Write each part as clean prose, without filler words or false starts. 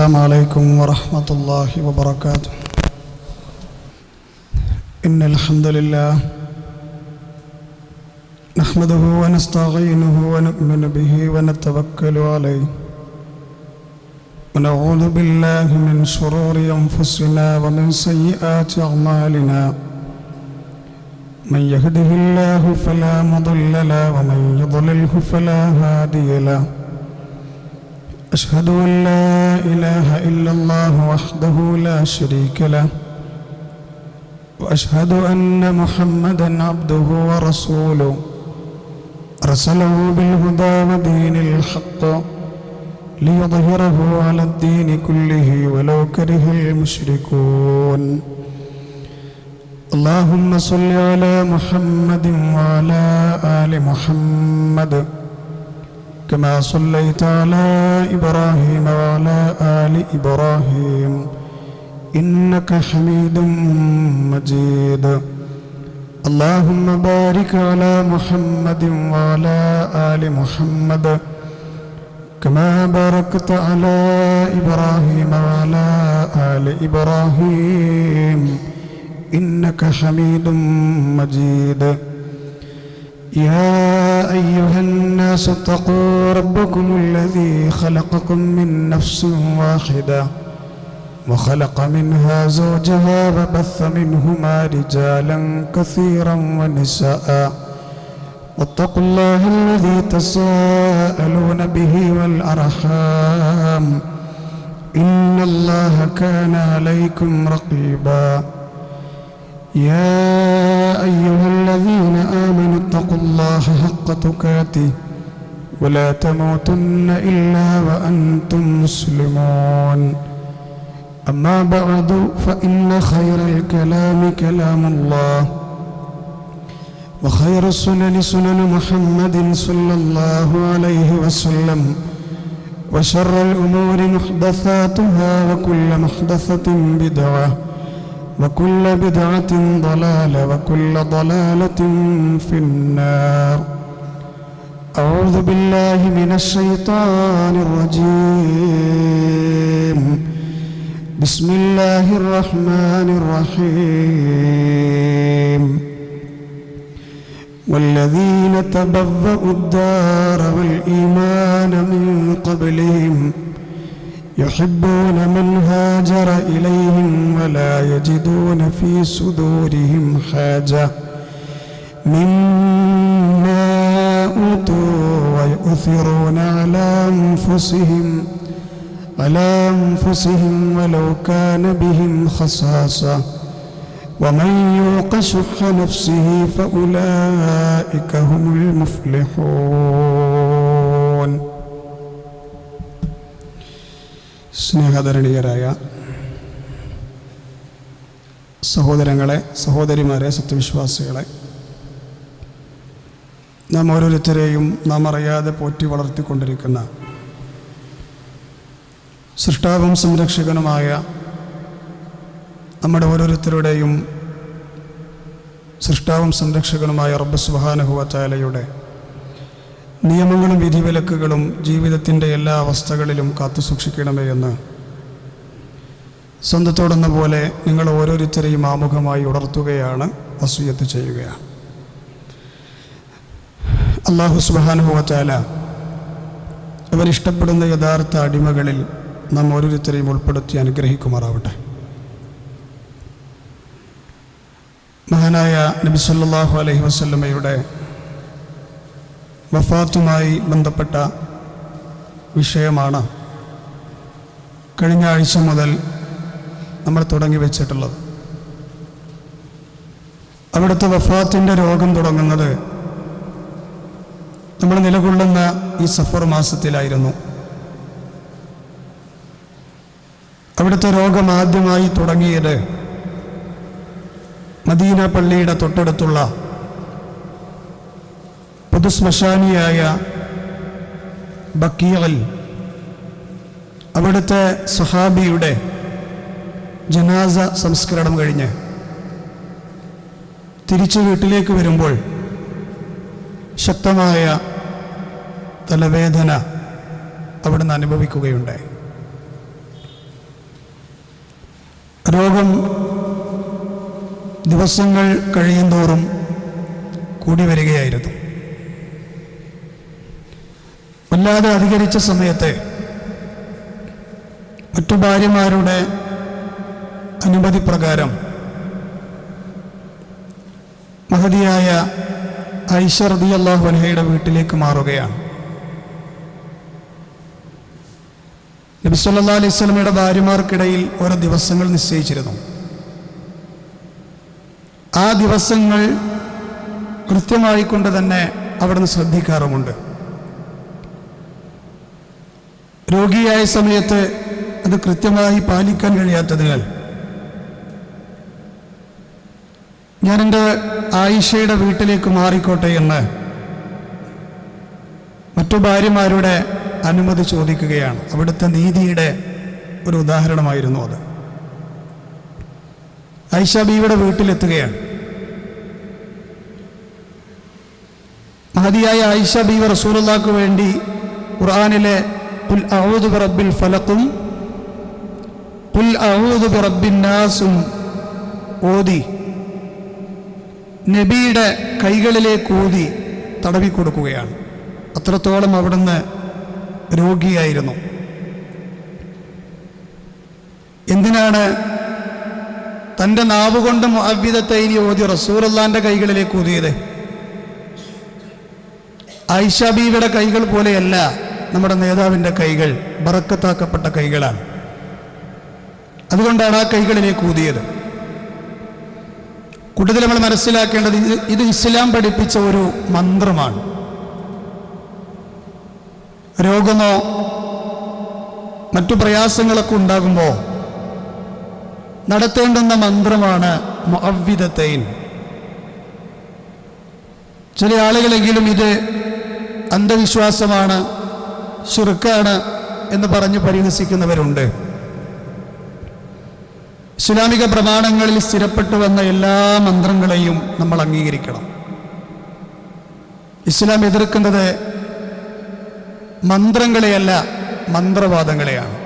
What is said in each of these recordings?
السلام عليكم ورحمة الله وبركاته. إن الحمد لله نحمده ونستعينه ونؤمن به ونتوكل عليه ونعوذ بالله من شرور أنفسنا ومن سيئات أعمالنا. من يهده الله فلا مضل له ومن يضلله فلا هادي له. أشهد أن لا إله إلا الله وحده لا شريك له وأشهد أن محمدًا عبده ورسوله أرسله بالهدى ودين الحق ليظهره على الدين كله ولو كره المشركون. اللهم صل على محمد وعلى آل محمد كما صليت على إبراهيم وعلى آل إبراهيم إنك حميد مجيد. اللهم بارك على محمد وعلى آل محمد كما باركت على إبراهيم وعلى آل إبراهيم إنك حميد مجيد. يا أيها الناس اتقوا ربكم الذي خلقكم من نفس واحدة وخلق منها زوجها وبث منهما رجالا كثيرا ونساء واتقوا الله الذي تساءلون به والأرحام إن الله كان عليكم رقيبا. يا أيها الذين آمنوا اتقوا الله حق تقاته ولا تموتن إلا وأنتم مسلمون. أما بعد فإن خير الكلام كلام الله وخير السنن سنن محمد صلى الله عليه وسلم وشر الأمور محدثاتها وكل محدثة بدعة وكل بدعة ضلالة وكل ضلالة في النار. أعوذ بالله من الشيطان الرجيم. بسم الله الرحمن الرحيم. والذين تبوأوا الدار والإيمان من قبلهم يحبون من هاجر إليهم ولا يجدون في صدورهم حاجة مما أوتوا ويؤثرون على أنفسهم ولو كان بهم خصاصة ومن يوق شح نفسه فأولئك هم المفلحون. സ്നേഹധരണീയരായ സഹോദരങ്ങളെ, സഹോദരിമാരെ, സത്യവിശ്വാസികളെ, നാം ഓരോരുത്തരെയും നാം അറിയാതെ പോറ്റി വളർത്തിക്കൊണ്ടിരിക്കുന്ന സൃഷ്ടാവും സംരക്ഷകനുമായ നമ്മുടെ ഓരോരുത്തരുടെയും സൃഷ്ടാവും സംരക്ഷകനുമായ റബ്ബ് സുബ്ഹാനഹു വ തആലയുടെ നിയമങ്ങളും വിധിവിലക്കുകളും ജീവിതത്തിൻ്റെ എല്ലാ അവസ്ഥകളിലും കാത്തുസൂക്ഷിക്കണമേ എന്ന് സ്വന്തത്തോടെന്ന പോലെ നിങ്ങൾ ഓരോരുത്തരെയും ആമുഖമായി ഉണർത്തുകയാണ്, വസിയ്യത്ത് ചെയ്യുകയാണ്. അല്ലാഹു സുബ്ഹാനഹു വ തആല അവൻ ഇഷ്ടപ്പെടുന്ന യഥാർത്ഥ അടിമകളിൽ നാം ഓരോരുത്തരെയും ഉൾപ്പെടുത്തി അനുഗ്രഹിക്കുമാറാവട്ടെ. മഹാനായ നബി സല്ലല്ലാഹു അലൈഹി വസല്ലമയുടെ വഫാത്തുമായി ബന്ധപ്പെട്ട വിഷയമാണ് കഴിഞ്ഞ ആഴ്ച മുതൽ നമ്മൾ തുടങ്ങി വെച്ചിട്ടുള്ളത്. അവിടുത്തെ വഫാത്തിൻ്റെ രോഗം തുടങ്ങുന്നത് നമ്മൾ നിലകൊള്ളുന്ന ഈ സഫർ മാസത്തിലായിരുന്നു. അവിടുത്തെ രോഗം ആദ്യമായി തുടങ്ങിയത് മദീന പള്ളിയുടെ തൊട്ടടുത്തുള്ള പൊതുശ്മശാനിയായ ബക്കീഅൽ അവിടുത്തെ സ്വഹാബിയുടെ ജനാസ സംസ്കരണം കഴിഞ്ഞ് തിരിച്ചു വീട്ടിലേക്ക് വരുമ്പോൾ ശക്തമായ തലവേദന അവിടുന്ന് അനുഭവിക്കുകയുണ്ടായി. രോഗം ദിവസങ്ങൾ കഴിയുന്തോറും കൂടി വരികയായിരുന്നു. വല്ലാതെ അധികരിച്ച സമയത്ത് മറ്റു ഭാര്യമാരുടെ അനുമതി പ്രകാരം മഹദിയായ ആയിഷ റളിയല്ലാഹു അൻഹയുടെ വീട്ടിലേക്ക് മാറുകയാണ്. നബി സല്ലല്ലാഹു അലൈഹി വസല്ലമയുടെ ഭാര്യമാർക്കിടയിൽ ഓരോ ദിവസങ്ങൾ നിശ്ചയിച്ചിരുന്നു. ആ ദിവസങ്ങൾ കൃത്യമായി കൊണ്ട് തന്നെ അവിടുന്ന് ശ്രദ്ധിക്കാറുമുണ്ട്. രോഗിയായ സമയത്ത് അത് കൃത്യമായി പാലിക്കാൻ കഴിയാത്തതിനാൽ ഞാൻ എൻ്റെ ആയിഷയുടെ വീട്ടിലേക്ക് മാറിക്കോട്ടെ എന്ന് മറ്റു ഭാര്യമാരുടെ അനുമതി ചോദിക്കുകയാണ്. അവിടുത്തെ നീതിയുടെ ഒരു ഉദാഹരണമായിരുന്നു അത്. ആയിഷ ബീവിയുടെ വീട്ടിലെത്തുകയാണ്. മഹദിയായ ആയിഷ ബീവി റസൂലുള്ളാഹിക്ക് വേണ്ടി ഖുർആനിലെ ഖുൽ അഊദു ബിറബ്ബിൽ ഫലഖും ഖുൽ അഊദു ബിറബ്ബിൻ നാസും ഓതി നബിയുടെ കൈകളിലേക്ക് ഊതി തടവി കൊടുക്കുകയാണ്. അത്രത്തോളം അവിടുന്ന് രോഗിയായിരുന്നു. എന്തിനാണ് തൻ്റെ നാവുകൊണ്ട് മുഅവ്വിദത്തൈനി ഓതി റസൂലുള്ളാഹിന്റെ കൈകളിലേക്ക് ഊതിയത്? ആയിഷ ബീവിയുടെ കൈകൾ പോലെയല്ല നമ്മുടെ നേതാവിൻ്റെ കൈകൾ, ബറക്കത്താക്കപ്പെട്ട കൈകളാണ്. അതുകൊണ്ടാണ് ആ കൈകളിലേക്ക് ഊതിയത്. കൂടുതൽ നമ്മൾ മനസ്സിലാക്കേണ്ടത് ഇത് ഇസ്ലാം പഠിപ്പിച്ച ഒരു മന്ത്രമാണ്. രോഗമോ മറ്റു പ്രയാസങ്ങളൊക്കെ ഉണ്ടാകുമ്പോൾ നടത്തേണ്ടുന്ന മന്ത്രമാണ് മുഅവ്വിദത്തൈൻ. ചില ആളുകളെങ്കിലും ഇത് അന്ധവിശ്വാസമാണ്, ശിർക്കാണ് എന്ന് പറഞ്ഞ് പരിഹസിക്കുന്നവരുണ്ട്. ഇസ്ലാമിക പ്രമാണങ്ങളിൽ സ്ഥിരപ്പെട്ടു വന്ന എല്ലാ മന്ത്രങ്ങളെയും നമ്മൾ അംഗീകരിക്കണം. ഇസ്ലാം എതിർക്കുന്നത് മന്ത്രങ്ങളെയല്ല, മന്ത്രവാദങ്ങളെയാണ്.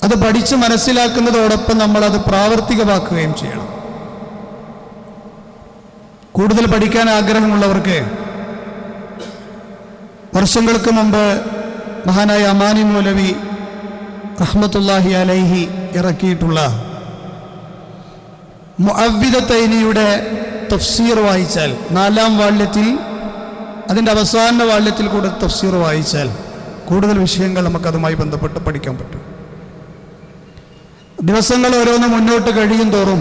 അത് പഠിച്ച് മനസ്സിലാക്കുന്നതോടൊപ്പം നമ്മളത് പ്രാവർത്തികമാക്കുകയും ചെയ്യണം. കൂടുതൽ പഠിക്കാൻ ആഗ്രഹമുള്ളവർക്ക് വർഷങ്ങൾക്ക് മുമ്പ് മഹാനായ അമാനി മൗലവി റഹ്മത്തുള്ളാഹി അലൈഹി ഇറക്കിയിട്ടുള്ള മുഅവ്വിദത്തൈനിയുടെ തഫ്സീർ വായിച്ചാൽ, 4-ാം വാള്യത്തിൽ അതിൻ്റെ അവസാന വാള്യത്തിൽ കൂടെ തഫ്സീർ വായിച്ചാൽ കൂടുതൽ വിഷയങ്ങൾ നമുക്കതുമായി ബന്ധപ്പെട്ട് പഠിക്കാൻ പറ്റും. ദിവസങ്ങൾ ഓരോന്ന് മുന്നോട്ട് കഴിയും തോറും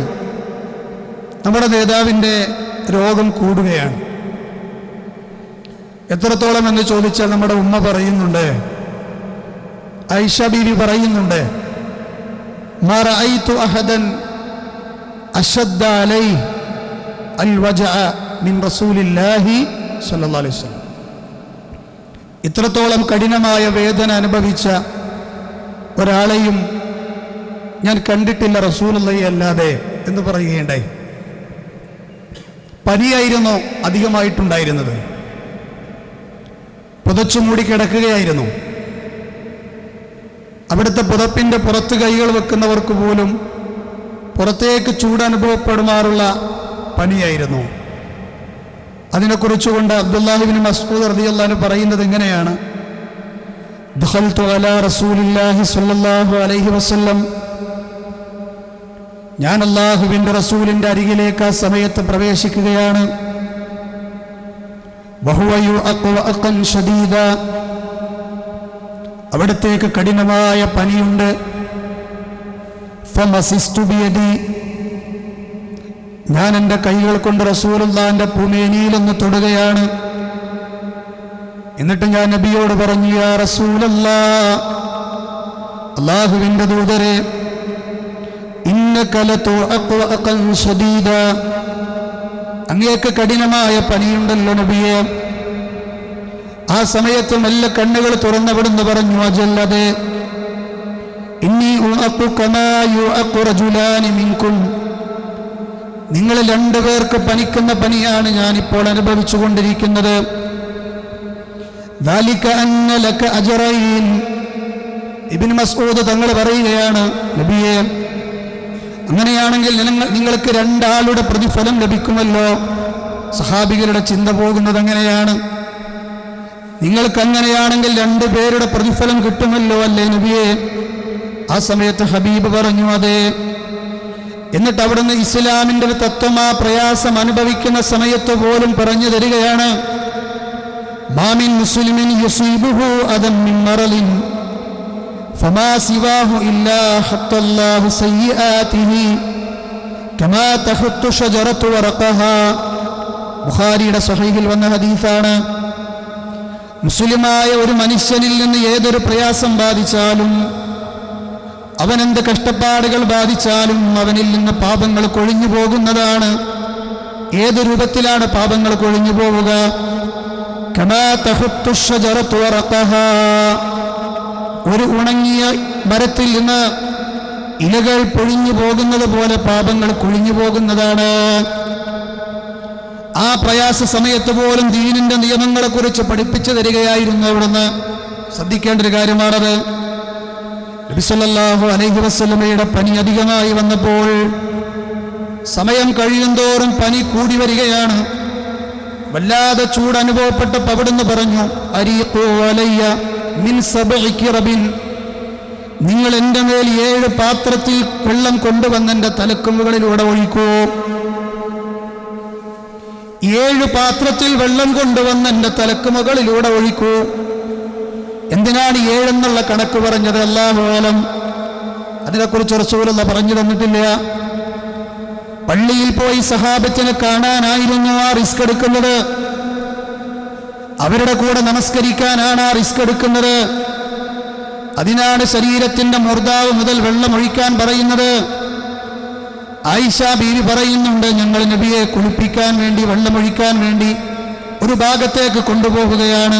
നമ്മുടെ നേതാവിൻ്റെ രോഗം കൂടുകയാണ്. എത്രത്തോളം എന്ന് ചോദിച്ചാൽ നമ്മുടെ ഉമ്മ പറയുന്നുണ്ട്, ആയിഷ ബീവി പറയുന്നുണ്ട്, മാ റഅയ്തു അഹദൻ അശദ്ദ അലൈഹി അൽ വജഅ മിൻ റസൂലില്ലാഹി സ്വല്ലല്ലാഹു അലൈഹി വസല്ലം. ഇത്രത്തോളം കഠിനമായ വേദന അനുഭവിച്ച ഒരാളെയും ഞാൻ കണ്ടിട്ടില്ല റസൂലുള്ളാഹി അല്ലാതെ എന്ന് പറയുകയുണ്ടായി. പനിയായിരുന്നു അധികമായിട്ടുണ്ടായിരുന്നത്. പുതച്ചു മൂടി കിടക്കുകയായിരുന്നു. അവിടുത്തെ പുതപ്പിൻ്റെ പുറത്ത് കൈകൾ വെക്കുന്നവർക്ക് പോലും പുറത്തേക്ക് ചൂടനുഭവപ്പെടുമാറുള്ള പനിയായിരുന്നു. അതിനെക്കുറിച്ചുകൊണ്ട് അബ്ദുല്ലാഹി ഇബ്നു മസ്ഊദ് റളിയല്ലാഹു അൻഹു പറയുന്നത് ഇങ്ങനെയാണ്: ദഖൽതു അലാ റസൂലില്ലാഹി സ്വല്ലല്ലാഹു അലൈഹി വസല്ലം, ഞാൻ അല്ലാഹുവിൻ്റെ റസൂലിൻ്റെ അരികിലേക്ക് ആ സമയത്ത് പ്രവേശിക്കുകയാണ്. വഹുവ യുഅഖു അഖൻ ശദീദ, അവിടത്തേക്ക് കഠിനമായ പനിയുണ്ട്. ഫമസിസ്തു ബിയദി, ഞാൻ എൻ്റെ കൈകൾ കൊണ്ട് റസൂലുള്ളാഹിന്റെ പൂമേനിയിലൊന്ന് തൊടുകയാണ്. എന്നിട്ട് ഞാൻ നബിയോട് പറഞ്ഞു, യാ റസൂലല്ലാഹ്, അല്ലാഹുവിൻ്റെ ദൂതരെ, ഇന്നക ലതുഅഖു അഖൻ ശദീദ, അങ്ങേക്ക് കഠിനമായ പനിയുണ്ടല്ലോ നബിയെ. ആ സമയത്ത് മെല്ലെ കണ്ണുകൾ തുറന്നവിടുന്ന് പറഞ്ഞു, അജല്ലതെ, ഇന്നി ഉഅഖു കമാ യുഅഖു റജുലാനി മിൻകും, നിങ്ങൾ രണ്ടുപേർക്ക് പനിക്കുന്ന പനിയാണ് ഞാനിപ്പോൾ അനുഭവിച്ചു കൊണ്ടിരിക്കുന്നത്. ദാലിക അന്ന ലക അജ്റൈൻ, ഇബ്നു മസ്ഊദ് തങ്ങൾ പറയുകയാണ്, നബിയേ, അങ്ങനെയാണെങ്കിൽ നിങ്ങൾക്ക് രണ്ടാളുടെ പ്രതിഫലം ലഭിക്കുമല്ലോ. സഹാബികളുടെ ചിന്ത പോകുന്നത് അങ്ങനെയാണ്. നിങ്ങൾക്ക് അങ്ങനെയാണെങ്കിൽ രണ്ടുപേരുടെ പ്രതിഫലം കിട്ടുമല്ലോ അല്ലേ നബിയേ? ആ സമയത്ത് ഹബീബ് പറഞ്ഞു, അതെ. എന്നിട്ട് അവിടുന്ന് ഇസ്ലാമിന്റെ ഒരു തത്വം ആ പ്രയാസം അനുഭവിക്കുന്ന സമയത്ത് പോലും പറഞ്ഞു തരികയാണ്, മാമിൻ മുസ്ലിമിൻ യുസീബുഹു അദം മിൻ മറലിൻ ഫമാ സിവാഹു ഇല്ലാ ഹത്തല്ലാഹു സയ്യിആതിഹി കമാ തഹത്തു ഷജറതു വറഖഹാ. ബുഖാരിയുടെ സ്വഹീഹിൽ വന്ന ഹദീസാണ്. മുസ്ലിമായ ഒരു മനുഷ്യനിൽ നിന്ന് ഏതൊരു പ്രയാസം ബാധിച്ചാലും, അവനെന്ത് കഷ്ടപ്പാടുകൾ ബാധിച്ചാലും അവനിൽ നിന്ന് പാപങ്ങൾ കൊഴിഞ്ഞു പോകുന്നതാണ്. ഏത് രൂപത്തിലാണ് പാപങ്ങൾ കൊഴിഞ്ഞു പോവുക? കമാ തഹത്തു ഷജറതു വറഖഹാ. ഒരു ഉണങ്ങിയ മരത്തിൽ നിന്ന് ഇലകൾ പൊഴിഞ്ഞു പോകുന്നത് പോലെ പാപങ്ങൾ കൊഴിഞ്ഞു പോകുന്നതാണ്. ആ പ്രയാസ സമയത്ത് പോലും ദീനിന്റെ നിയമങ്ങളെ കുറിച്ച് പഠിപ്പിച്ചു തരികയായിരുന്നു. അവിടുന്ന് ശ്രദ്ധിക്കേണ്ട ഒരു കാര്യമാണത്. നബി സല്ലല്ലാഹു അലൈഹി വസല്ലമയുടെ പനി അധികമായി വന്നപ്പോൾ, സമയം കഴിയുന്തോറും പനി കൂടി വരികയാണ്. വല്ലാതെ ചൂട് അനുഭവപ്പെട്ടപ്പോൾ അവിടുന്ന് പറഞ്ഞു, അരീഖു അലയ്യ മിൻ സബ്ഇ കിറബിൻ, നിങ്ങൾ എൻ്റെ മേൽ 7 പാത്രത്തിൽ വെള്ളം കൊണ്ടുവന്ന് എൻ്റെ തലക്കുമുകളിലൂടെ ഒഴിക്കൂ. 7 പാത്രത്തിൽ വെള്ളം കൊണ്ടുവന്ന് എൻ്റെ തലക്കുമുകളിലൂടെ ഒഴിക്കൂ. എന്തിനാണ് 7 എന്നുള്ള കണക്ക് പറഞ്ഞത്? അല്ലാഹു അലം. അതിനെക്കുറിച്ച് റസൂലുള്ളാഹി പറഞ്ഞു തന്നിട്ടില്ല. പള്ളിയിൽ പോയി സഹാബത്തിനെ കാണാനായിരുന്നു ആ റിസ്ക് എടുക്കുന്നത്. അവരുടെ കൂടെ നമസ്കരിക്കാനാണ് ആ റിസ്ക് എടുക്കുന്നത്. അതിനാണ് ശരീരത്തിന്റെ മൂർധാവ് മുതൽ വെള്ളമൊഴിക്കാൻ പറയുന്നത്. ആയിഷ ബീവി പറയുന്നുണ്ട്, ഞങ്ങൾ നബിയെ കുളിപ്പിക്കാൻ വേണ്ടി, വെള്ളമൊഴിക്കാൻ വേണ്ടി ഒരു ഭാഗത്തേക്ക് കൊണ്ടുപോവുകയാണ്.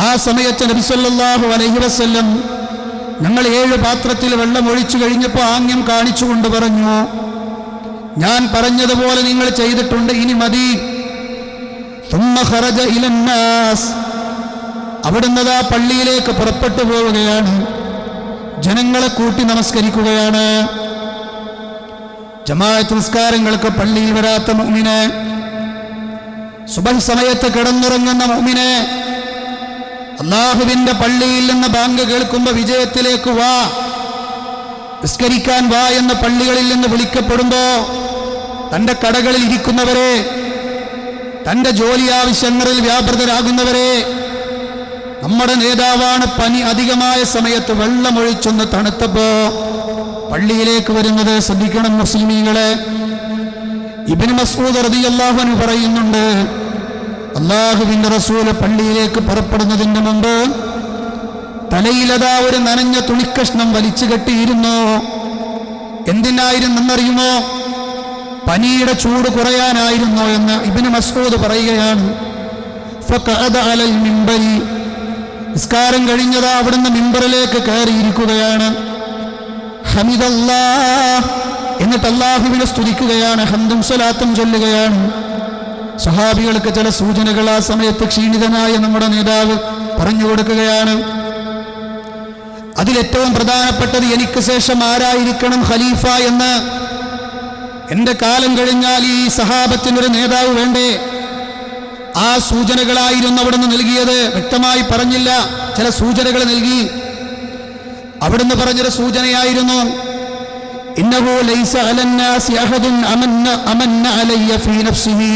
ആ സമയത്ത് നബി സല്ലല്ലാഹു അലൈഹി വസല്ലം ഞങ്ങൾ 7 പാത്രത്തിൽ വെള്ളം ഒഴിച്ചു കഴിഞ്ഞപ്പോൾ ആംഗ്യം കാണിച്ചുകൊണ്ട് പറഞ്ഞു, ഞാൻ പറഞ്ഞതുപോലെ നിങ്ങൾ ചെയ്തിട്ടുണ്ട്, ഇനി മതി. ثم خرج إلى الناس. അവിടുന്ന് ആ പള്ളിയിലേക്ക് പുറപ്പെട്ടു പോവുകയാണ്. ജനങ്ങളെ കൂട്ടി നമസ്കരിക്കുകയാണ്. ജമാഅത്ത് നിസ്കാരങ്ങൾക്ക് പള്ളിയിൽ വരാത്ത മുഅ്മിനെ, സുബഹ് സമയത്ത് കിടന്നുറങ്ങുന്ന മുഅ്മിനെ, അല്ലാഹുവിന്റെ പള്ളിയിൽ നിന്ന് ബാങ്ക് കേൾക്കുമ്പോൾ വിജയത്തിലേക്ക് വാ, നിസ്കരിക്കാൻ വാ എന്ന് പള്ളികളിൽ നിന്ന് വിളിക്കപ്പെടുമ്പോ, തന്റെ കടകളിൽ ഇരിക്കുന്നവരെ, തന്റെ ജോലി ആവശ്യങ്ങളിൽ വ്യാപൃതരാകുന്നവരെ, നമ്മുടെ നേതാവാണ് പനി അധികമായ സമയത്ത് വെള്ളമൊഴിച്ചൊന്ന് തണുത്തപ്പോ പള്ളിയിലേക്ക് വരുന്നത്. ശ്രദ്ധിക്കണം മുസ്ലിമീങ്ങളെ. ഇബ്നു മസ്ഊദ് റളിയല്ലാഹു അൻഹു പറയുന്നുണ്ട്, അല്ലാഹുവിന്റെ റസൂൽ പള്ളിയിലേക്ക് പുറപ്പെടുന്നതിന് മുമ്പ് തലയിലതാ ഒരു നനഞ്ഞ തുണിക്കഷ്ണം വലിച്ചു കെട്ടിയിരുന്നു. എന്തിനായിരുന്നെന്നറിയുമോ? പനിയുടെ ചൂട് കുറയാനായിരുന്നു എന്ന് ഇബ്നു മസ്ഊദ് പറയുകയാണ്. ഫഖഅദ അലൽ മിംബരി. നിസ്കാരം കഴിഞ്ഞതാ അവിടുന്ന് മിമ്പറിലേക്ക് കയറിയിരിക്കുകയാണ്. ഹമിദല്ലാഹ്, എന്നിട്ട് അല്ലാഹുവിനെ സ്തുതിക്കുകയാണ്, ഹംദും സ്വലാത്തും ചൊല്ലുകയാണ്. സ്വഹാബികൾക്ക് ചില സൂചനകൾ ആ സമയത്ത് ക്ഷീണിതനായ നമ്മുടെ നേതാവ് പറഞ്ഞു കൊടുക്കുകയാണ്. അതിലേറ്റവും പ്രധാനപ്പെട്ടത്, എനിക്ക് ശേഷം ആരായിരിക്കണം ഖലീഫ എന്ന്. എന്റെ കാലം കഴിഞ്ഞാൽ ഈ സഹാബത്തിനൊരു നേതാവ് വേണ്ടേ? ആ സൂചനകളായിരുന്നു അവിടുന്ന് നൽകിയത്. വ്യക്തമായി പറഞ്ഞില്ല, ചില സൂചനകൾ നൽകി. അവിടുന്ന് പറഞ്ഞൊരു സൂചനയായിരുന്നു, ഇന്നഹു ലൈസ അലന്നാസി അഹദുൻ അമന്ന അലയ്യ ഫീ നഫ്സിഹി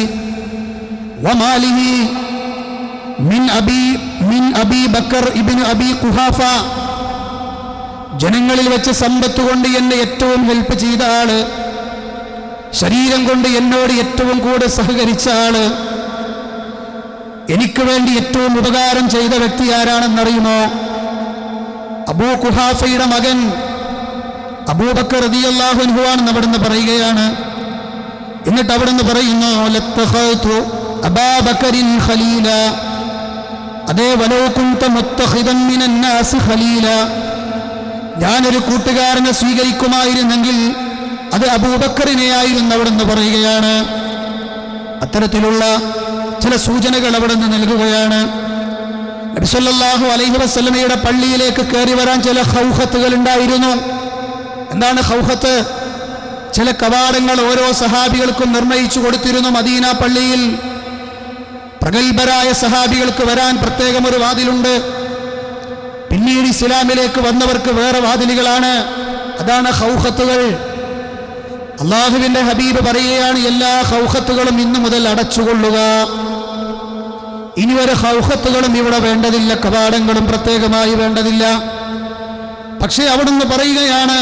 വമാലിഹി മിൻ അബീ ബക്കർ ഇബ്നു അബീ ഖുഹാഫ. ജനങ്ങളിൽ വെച്ച് സമ്പത്ത് കൊണ്ട് എന്നെ ഏറ്റവും ഹെൽപ്പ് ചെയ്ത ആള്, ശരീരം കൊണ്ട് എന്നോട് ഏറ്റവും കൂടുതൽ സഹകരിച്ച ആള്, എനിക്ക് വേണ്ടി ഏറ്റവും ഉപകാരം ചെയ്ത വ്യക്തി ആരാണെന്നറിയുമോ? അബൂ ഖുഹാഫയുടെ മകൻ അബൂബക്കർ റളിയല്ലാഹു അൻഹു ആണെന്ന് അവിടുന്ന് പറയുകയാണ്. എന്നിട്ട് അവിടുന്ന് പറയുന്നു, ലത്തഖൈതു അബൂബക്കറിൻ ഖലീല. അതേ, വലൗ കുൻത മുത്തഖിദൻ മിനൻ നാസ് ഖലീല. ഞാനൊരു കൂട്ടുകാരനെ സ്വീകരിക്കുമായിരുന്നെങ്കിൽ അത് അബൂബക്കറിനെ ആയിരുന്നു അവിടുന്ന് പറയുകയാണ്. അത്തരത്തിലുള്ള ചില സൂചനകൾ അവിടെ നിന്ന് നൽകുകയാണ്. നബി സല്ലല്ലാഹു അലൈഹി വസല്ലമയുടെ പള്ളിയിലേക്ക് കയറി വരാൻ ചില ഖൗഖത്തുകൾ ഉണ്ടായിരുന്നു. എന്താണ് ഖൗഖത്ത്? ചില കവാടങ്ങൾ ഓരോ സഹാബികൾക്കും നിർണയിച്ചു കൊടുത്തിരുന്നു. മദീന പള്ളിയിൽ പ്രഗത്ഭരായ സഹാബികൾക്ക് വരാൻ പ്രത്യേകം ഒരു വാതിലുണ്ട്. പിന്നീട് ഇസ്ലാമിലേക്ക് വന്നവർക്ക് വേറെ വാതിലുകളാണ്. അതാണ് ഖൗഖത്തുകൾ. അള്ളാഹുവിന്റെ ഹബീബ് പറയുകയാണ്, എല്ലാ ഖൗഖത്തുകളും ഇന്നു മുതൽ അടച്ചുകൊള്ളുക. ഇനി ഒരു ഖൗഖത്തുകളും ഇവിടെ വേണ്ടതില്ല, കവാടങ്ങളും പ്രത്യേകമായി വേണ്ടതില്ല. പക്ഷേ അവിടുന്ന് പറയുകയാണ്,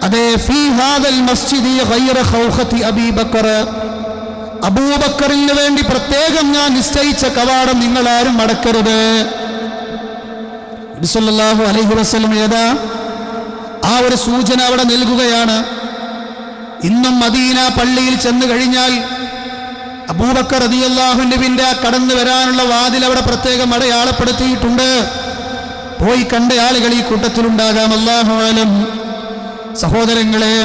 അതേ ഫീ ഹാദൽ മസ്ജിദി ഗൈറ ഖൗഖത്തി അബീ ബക്കർ, അബൂബക്കറിന് വേണ്ടി പ്രത്യേകം ഞാൻ നിശ്ചയിച്ച കവാടം നിങ്ങൾ ആരും അടക്കരുത്. നബി സല്ലല്ലാഹു അലൈഹി വസല്ലം ഏതാ ആ ഒരു സൂചന അവിടെ നൽകുകയാണ്. ഇന്നും മദീന പള്ളിയിൽ ചെന്ന് കഴിഞ്ഞാൽ അബൂബക്കർ റളിയല്ലാഹു അൻഹുവിന്റെ കടന്നു വരാനുള്ള വാതിൽ അവിടെ പ്രത്യേകം അടയാളപ്പെടുത്തിയിട്ടുണ്ട്. പോയി കണ്ട ആളുകൾ ഈ കൂട്ടത്തിലുണ്ടാകാം, അല്ലാഹു അലം. സഹോദരങ്ങളെ,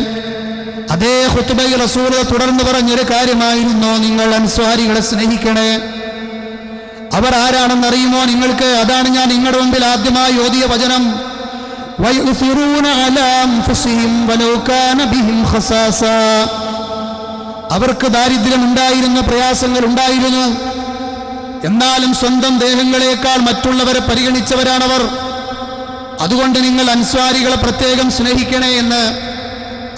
അതേ ഖുത്ബയിൽ റസൂൽ തുടർന്ന് പറഞ്ഞൊരു കാര്യമായിരുന്നു, നിങ്ങൾ അൻസ്വാരികളെ സ്നേഹിക്കണേ. അവർ ആരാണെന്നറിയുമോ നിങ്ങൾക്ക്? അതാണ് ഞാൻ നിങ്ങളുടെ മുമ്പിൽ ആദ്യമായി ഓതിയ വചനം. വയുസിറൂന അലാ അൻഫുസിഹിം വലൗ കാന ബിഹിം ഖസാസ. അവർക്ക് ദാരിദ്ര്യമുണ്ടായിരുന്നു, പ്രയാസങ്ങൾ ഉണ്ടായിരുന്നു. എന്നാലും സ്വന്തം ദേഹങ്ങളെക്കാൾ മറ്റുള്ളവരെ പരിഗണിച്ചവരാണവർ. അതുകൊണ്ട് നിങ്ങൾ അൻസ്വാരികളെ പ്രത്യേകം സ്നേഹിക്കണേ എന്ന്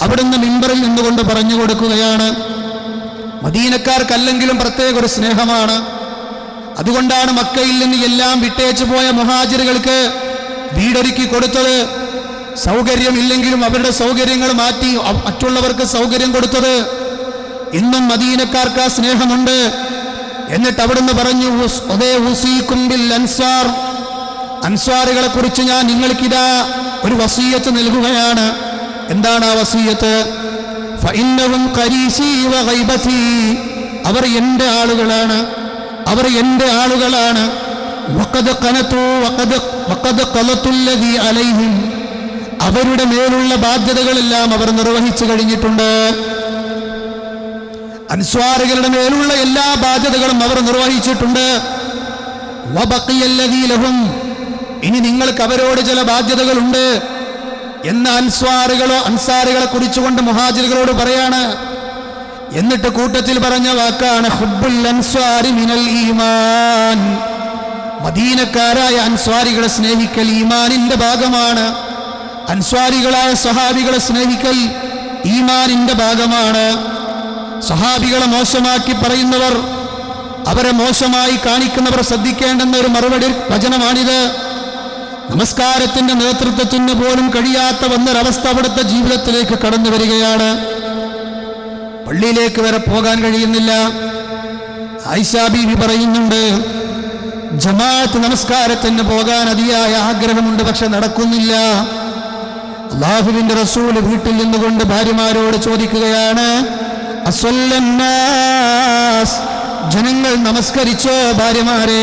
അവിടുന്ന് മിമ്പറിൽ നിന്നുകൊണ്ട് പറഞ്ഞു കൊടുക്കുകയാണ്. മദീനക്കാർക്കല്ലെങ്കിലും പ്രത്യേക ഒരു സ്നേഹമാണ്. അതുകൊണ്ടാണ് മക്കയിൽ നിന്ന് എല്ലാം വിട്ടേച്ചു പോയ മുഹാജിറുകൾക്ക് വീടൊരുക്കി കൊടുത്തത്. സൗകര്യമില്ലെങ്കിലും അവരുടെ സൗകര്യങ്ങൾ മാറ്റി മറ്റുള്ളവർക്ക് സൗകര്യം കൊടുത്തത്. ഇന്നും മദീനക്കാർക്ക് ആ സ്നേഹമുണ്ട്. എന്നിട്ട് അവിടുന്ന് പറഞ്ഞു, അതേ ഉസീകും ബിൽ അൻസാർ, അൻസ്വാറുകളെ കുറിച്ച് ഞാൻ നിങ്ങൾക്കിതാ ഒരു വസീയത്ത് നൽകുകയാണ്. എന്താണ് ആ വസീയത്ത്? ഫഇന്നഹും ഖരീസി വഗൈബതി, അവർ എൻ്റെ ആളുകളാണ്, അവർ എൻ്റെ ആളുകളാണ്. വഖദ് ഖനതു വഖദ് ഖലതുല്ലദി അലൈഹിം, അവരുടെ മേലുള്ള ബാധ്യതകളെല്ലാം അവർ നിർവഹിച്ചു കഴിഞ്ഞിട്ടുണ്ട്. അൻസ്വാറുകളുടെ മേലുള്ള എല്ലാ ബാധ്യതകളും അവർ നിർവഹിച്ചിട്ടുണ്ട്. വബഖിയല്ലദി ലഹും, ഇനി നിങ്ങൾക്ക് അവരോട് ചില ബാധ്യതകളുണ്ട് എന്ന് അൻസാറുകളെ കുറിച്ചുകൊണ്ട് മുഹാജിറുകളോട് പറയാണ്. എന്നിട്ട് കൂട്ടത്തിൽ പറഞ്ഞ വാക്കാണ് ഹുബ്ബുൽ അൻസ്വാരി മിനൽ ഈമാൻ, മദീനക്കാരായ അൻസ്വാരികളെ സ്നേഹിക്കൽ ഈമാനിന്റെ ഭാഗമാണ്. അൻസ്വാരികളായ സഹാബികളെ സ്നേഹിക്കൽ ഈമാനിന്റെ ഭാഗമാണ്. സഹാബികളെ മോശമാക്കി പറയുന്നവർ, അവരെ മോശമായി കാണിക്കുന്നവർ ശ്രദ്ധിക്കേണ്ടെന്ന ഒരു മറുപടി വചനമാണിത്. നമസ്കാരത്തിന്റെ നേതൃത്വത്തിന് പോലും കഴിയാത്ത വന്നൊരവസ്ഥ അവിടുത്തെ ജീവിതത്തിലേക്ക് കടന്നു വരികയാണ്. പള്ളിയിലേക്ക് വരെ പോകാൻ കഴിയുന്നില്ല. ആയിഷ ബീവി പറയുന്നുണ്ട്, ജമാഅത്ത് നമസ്കാരത്തിന് പോകാൻ അതിയായ ആഗ്രഹമുണ്ട്, പക്ഷെ നടക്കുന്നില്ല. അല്ലാഹുവിന്റെ റസൂൽ വീട്ടിൽ നിന്നുകൊണ്ട് ഭാര്യമാരോട് ചോദിക്കുകയാണ്, അസ്വല്ലന്നാസ്, ജനങ്ങൾ നമസ്കരിച്ചോ? ഭാര്യമാരെ,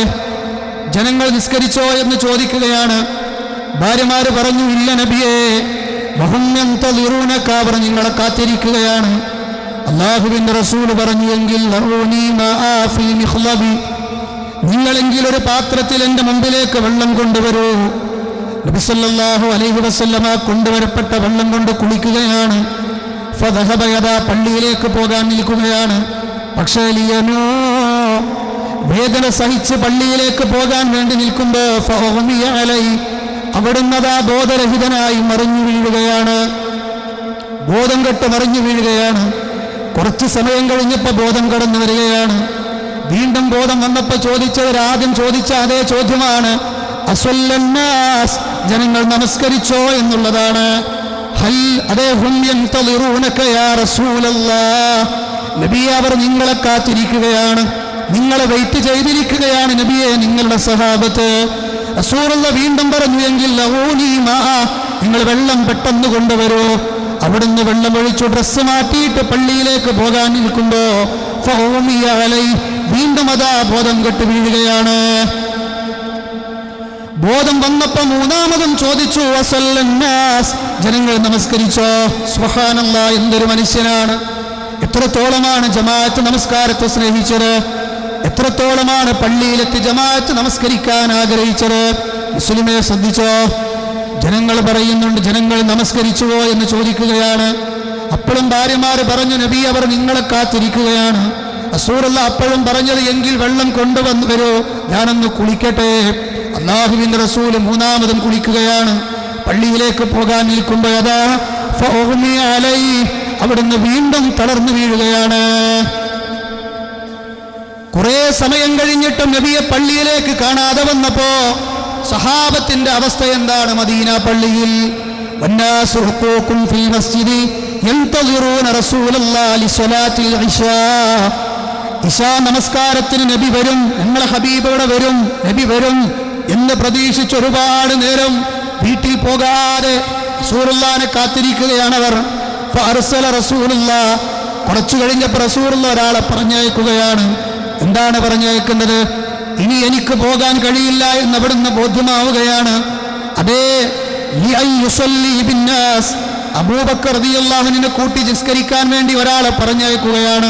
ജനങ്ങൾ നിസ്കരിച്ചോ എന്ന് ചോദിക്കുകയാണ്. ഭാര്യമാര് പറഞ്ഞു, ഇല്ല നബിയേ. അവർ നിങ്ങളെ കാത്തിരിക്കുകയാണ്. അല്ലാഹുവിന്റെ റസൂൽ പറഞ്ഞു, എങ്കിൽ നിങ്ങളെങ്കിൽ ഒരു പാത്രത്തിൽ എൻ്റെ മുമ്പിലേക്ക് വെള്ളം കൊണ്ടുവരൂ. നബി സല്ലല്ലാഹു അലൈഹി വസല്ലമ കൊണ്ടുവരപ്പെട്ട വെള്ളം കൊണ്ട് കുളിക്കുകയാണ്. ഫദഹബ യദാ, പള്ളിയിലേക്ക് പോകാൻ നിൽക്കുകയാണ്. പക്ഷേ ലിയനോ, വേദന സഹിച്ച് പള്ളിയിലേക്ക് പോകാൻ വേണ്ടി നിൽക്കുമ്പോ ഫഉമിയ അലൈ, അവിടുന്ന് അതാ ബോധരഹിതനായി മറിഞ്ഞു വീഴുകയാണ്. ബോധം കെട്ട് മറിഞ്ഞു വീഴുകയാണ്. കുറച്ച് സമയം കഴിഞ്ഞപ്പോൾ ബോധം കടന്നു വരികയാണ്. വീണ്ടും ബോധം വന്നപ്പോൾ ആദ്യം ചോദിച്ച അതേ ചോദ്യമാണ്, അസ്വല്ലന്നാസ്, ജനങ്ങൾ നമസ്കരിച്ചോ എന്നുള്ളതാണ്. ഹൽ അദ്ദേഹം യന്തളിറൂനക യാ റസൂലല്ലാഹ്, നബിയെ അവർ നിങ്ങളെ കാത്തിരിക്കുകയാണ്, നിങ്ങളെ വെയിറ്റ് ചെയ്തിരിക്കുകയാണ് നബിയെ, നിങ്ങളുടെ സഹാബത്ത്. റസൂലുള്ള വീണ്ടും പറഞ്ഞു, എങ്കിൽ നിങ്ങൾ വെള്ളം പെട്ടെന്ന് കൊണ്ടുവരൂ. അവിടുന്ന് വെള്ളം ഒഴിച്ചു ഡ്രസ്സ് മാറ്റിയിട്ട് പള്ളിയിലേക്ക് പോകാൻ നിൽക്കുമ്പോ വീണ്ടും അതാ ബോധം കെട്ട് വീഴുകയാണ്. ബോധം വന്നപ്പോ മൂന്നാമതും ചോദിച്ചു, വസല്ലന്നാസ്, ജനങ്ങൾ നമസ്കരിച്ചോ? സുബ്ഹാനല്ലാഹ്, എന്തൊരു മനുഷ്യനാണ്! എത്രത്തോളമാണ് ജമാഅത്ത് നമസ്കാരത്തെ സ്നേഹിച്ചത്! എത്രത്തോളമാണ് പള്ളിയിലെത്തി ജമാഅത്ത് നമസ്കരിക്കാൻ ആഗ്രഹിച്ചത്? മുസ്ലിമെ ശ്രദ്ധിച്ചോ. ജനങ്ങൾ പറയുന്നുണ്ട്, ജനങ്ങൾ നമസ്കരിച്ചുവോ എന്ന് ചോദിക്കുകയാണ്. അപ്പോഴും ഭാര്യമാര് പറഞ്ഞു, നബി, അവർ നിങ്ങളെ കാത്തിരിക്കുകയാണ്. റസൂലുള്ളാഹി അപ്പോഴും പറഞ്ഞത്, എങ്കിൽ വെള്ളം കൊണ്ടുവന്നു വരൂ, ഞാനൊന്ന് കുളിക്കട്ടെ. അല്ലാഹുവിന്റെ റസൂൽ മൂന്നാമതും കുളിക്കുകയാണ്. പള്ളിയിലേക്ക് പോകാൻ നിൽക്കുമ്പോൾ അതാ ഫഉഗ്മിയ അലൈഹി, അവിടുന്ന് വീണ്ടും തളർന്നു വീഴുകയാണ്. കുറെ സമയം കഴിഞ്ഞിട്ടും നബിയെ പള്ളിയിലേക്ക് കാണാതെ വന്നപ്പോ സഹാബത്തിന്റെ അവസ്ഥ എന്താണ്? മദീന പള്ളിയിൽ വന്നാസു ഹുഖൂഖുൻ ഫിൽ മസ്ജിദി യൻതസിറൂന റസൂലല്ലാഹി ലിസ്വലാത്തിൽ ഇശാ. ഇശാ നമസ്കാരത്തിന് നബി വരും, ഞങ്ങളെ ഹബീബ് ഇവിടെ വരും, നബി വരും എന്ന് പ്രതീക്ഷിച്ച് ഒരുപാട് നേരം വീട്ടിൽ പോകാതെ റസൂലുള്ളാഹിനെ കാത്തിരിക്കുകയാണവർ. ഫഅർസല റസൂലുള്ളാഹ്, കുറച്ചു കഴിഞ്ഞപ്പോൾ റസൂലുള്ളാഹി ഒരാളെ പറഞ്ഞയക്കുകയാണ്. എന്താണ് പറഞ്ഞയക്കുന്നത്? ഇനി എനിക്ക് പോകാൻ കഴിയില്ല എന്ന് അവിടുന്ന് ബോധ്യമാവുകയാണ്. അതേ, അബൂബക്കർ റളിയല്ലാഹു അൻഹുവിനെ കൂട്ടി നിസ്കരിക്കാൻ വേണ്ടി ഒരാളെ പറഞ്ഞയക്കുകയാണ്.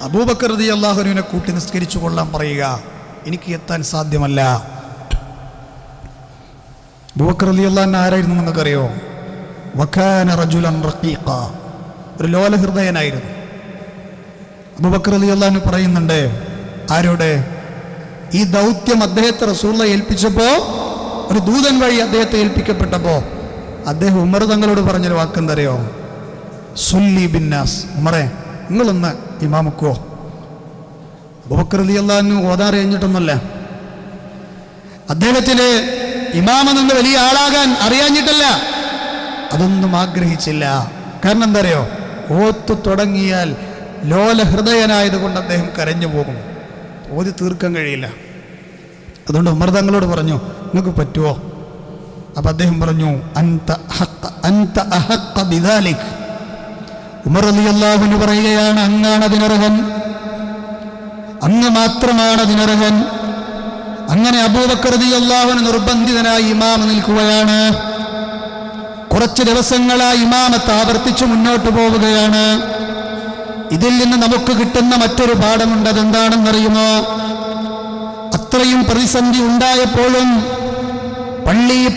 അബൂബക്കർ റളിയല്ലാഹു അൻഹുവിനെ കൂട്ടി നിസ്കരിച്ചു കൊള്ളാൻ പറയുക, എനിക്ക് എത്താൻ സാധ്യമല്ല. അബൂബക്കർ റളിയല്ലാഹു അൻഹു ആരായിരുന്നു നിങ്ങൾക്കറിയോ? വകാന റജുലൻ റഖീഖ, ഒരു ലോലഹൃദയനായിരുന്നു. അബൂബക്കർ റളിയല്ലാഹു അൻഹു പറയുന്നുണ്ട്, ആരോട്? ഈ ദൗത്യം അദ്ദേഹത്തെ റസൂലുള്ളാഹി ഏൽപ്പിച്ചപ്പോൾ, ഒരു ദൂതൻ വഴി അദ്ദേഹത്തെ ഏൽപ്പിക്കപ്പെട്ടപ്പോൾ അദ്ദേഹം ഉമർ തങ്ങളോട് പറഞ്ഞൊരു വാക്കെന്തറിയോ? സുല്ലി ബിന്നാസ്, ഉമറെ നിങ്ങളൊന്ന് ഇമാമുക്കോ. അബൂബക്കർ റളിയല്ലാഹു അൻഹു ഓതാൻ അറിഞ്ഞിട്ടൊന്നുമല്ല, അദ്ദേഹത്തിന് ഇമാമെന്ന് വലിയ ആളാകാൻ അറിയാഞ്ഞിട്ടല്ല, അതൊന്നും ആഗ്രഹിച്ചില്ല. കാരണം എന്താ അറിയോ? ഓത്തു തുടങ്ങിയാൽ ലോല ഹൃദയനായതുകൊണ്ട് അദ്ദേഹം കരഞ്ഞു പോകും, ഓതി തീർക്കാൻ കഴിയില്ല. അതുകൊണ്ട് ഉമർ തങ്ങളോട് പറഞ്ഞു, നിങ്ങൾക്ക് പറ്റുമോ? അപ്പൊ അദ്ദേഹം പറഞ്ഞു, അൻത അഹഖ ബിദാലിക്. ഉമർ റളിയല്ലാഹു അൻഹു പറയുകയാണ്, അങ്ങാണ് അതിനർഹൻ, അങ്ങ് മാത്രമാണ് അതിനർഹൻ. അങ്ങനെ അബൂബക്കർ റളിയല്ലാഹു അൻഹു നിർബന്ധിതനായി ഇമാം നിൽക്കുകയാണ്. കുറച്ച് ദിവസങ്ങളായി ഇമാമത്ത് ആവർത്തിച്ച് മുന്നോട്ട് പോവുകയാണ്. ഇതിൽ നിന്ന് നമുക്ക് കിട്ടുന്ന മറ്റൊരു പാഠമുണ്ട്. അതെന്താണെന്നറിയുമോ? അത്രയും പ്രതിസന്ധി ഉണ്ടായപ്പോഴും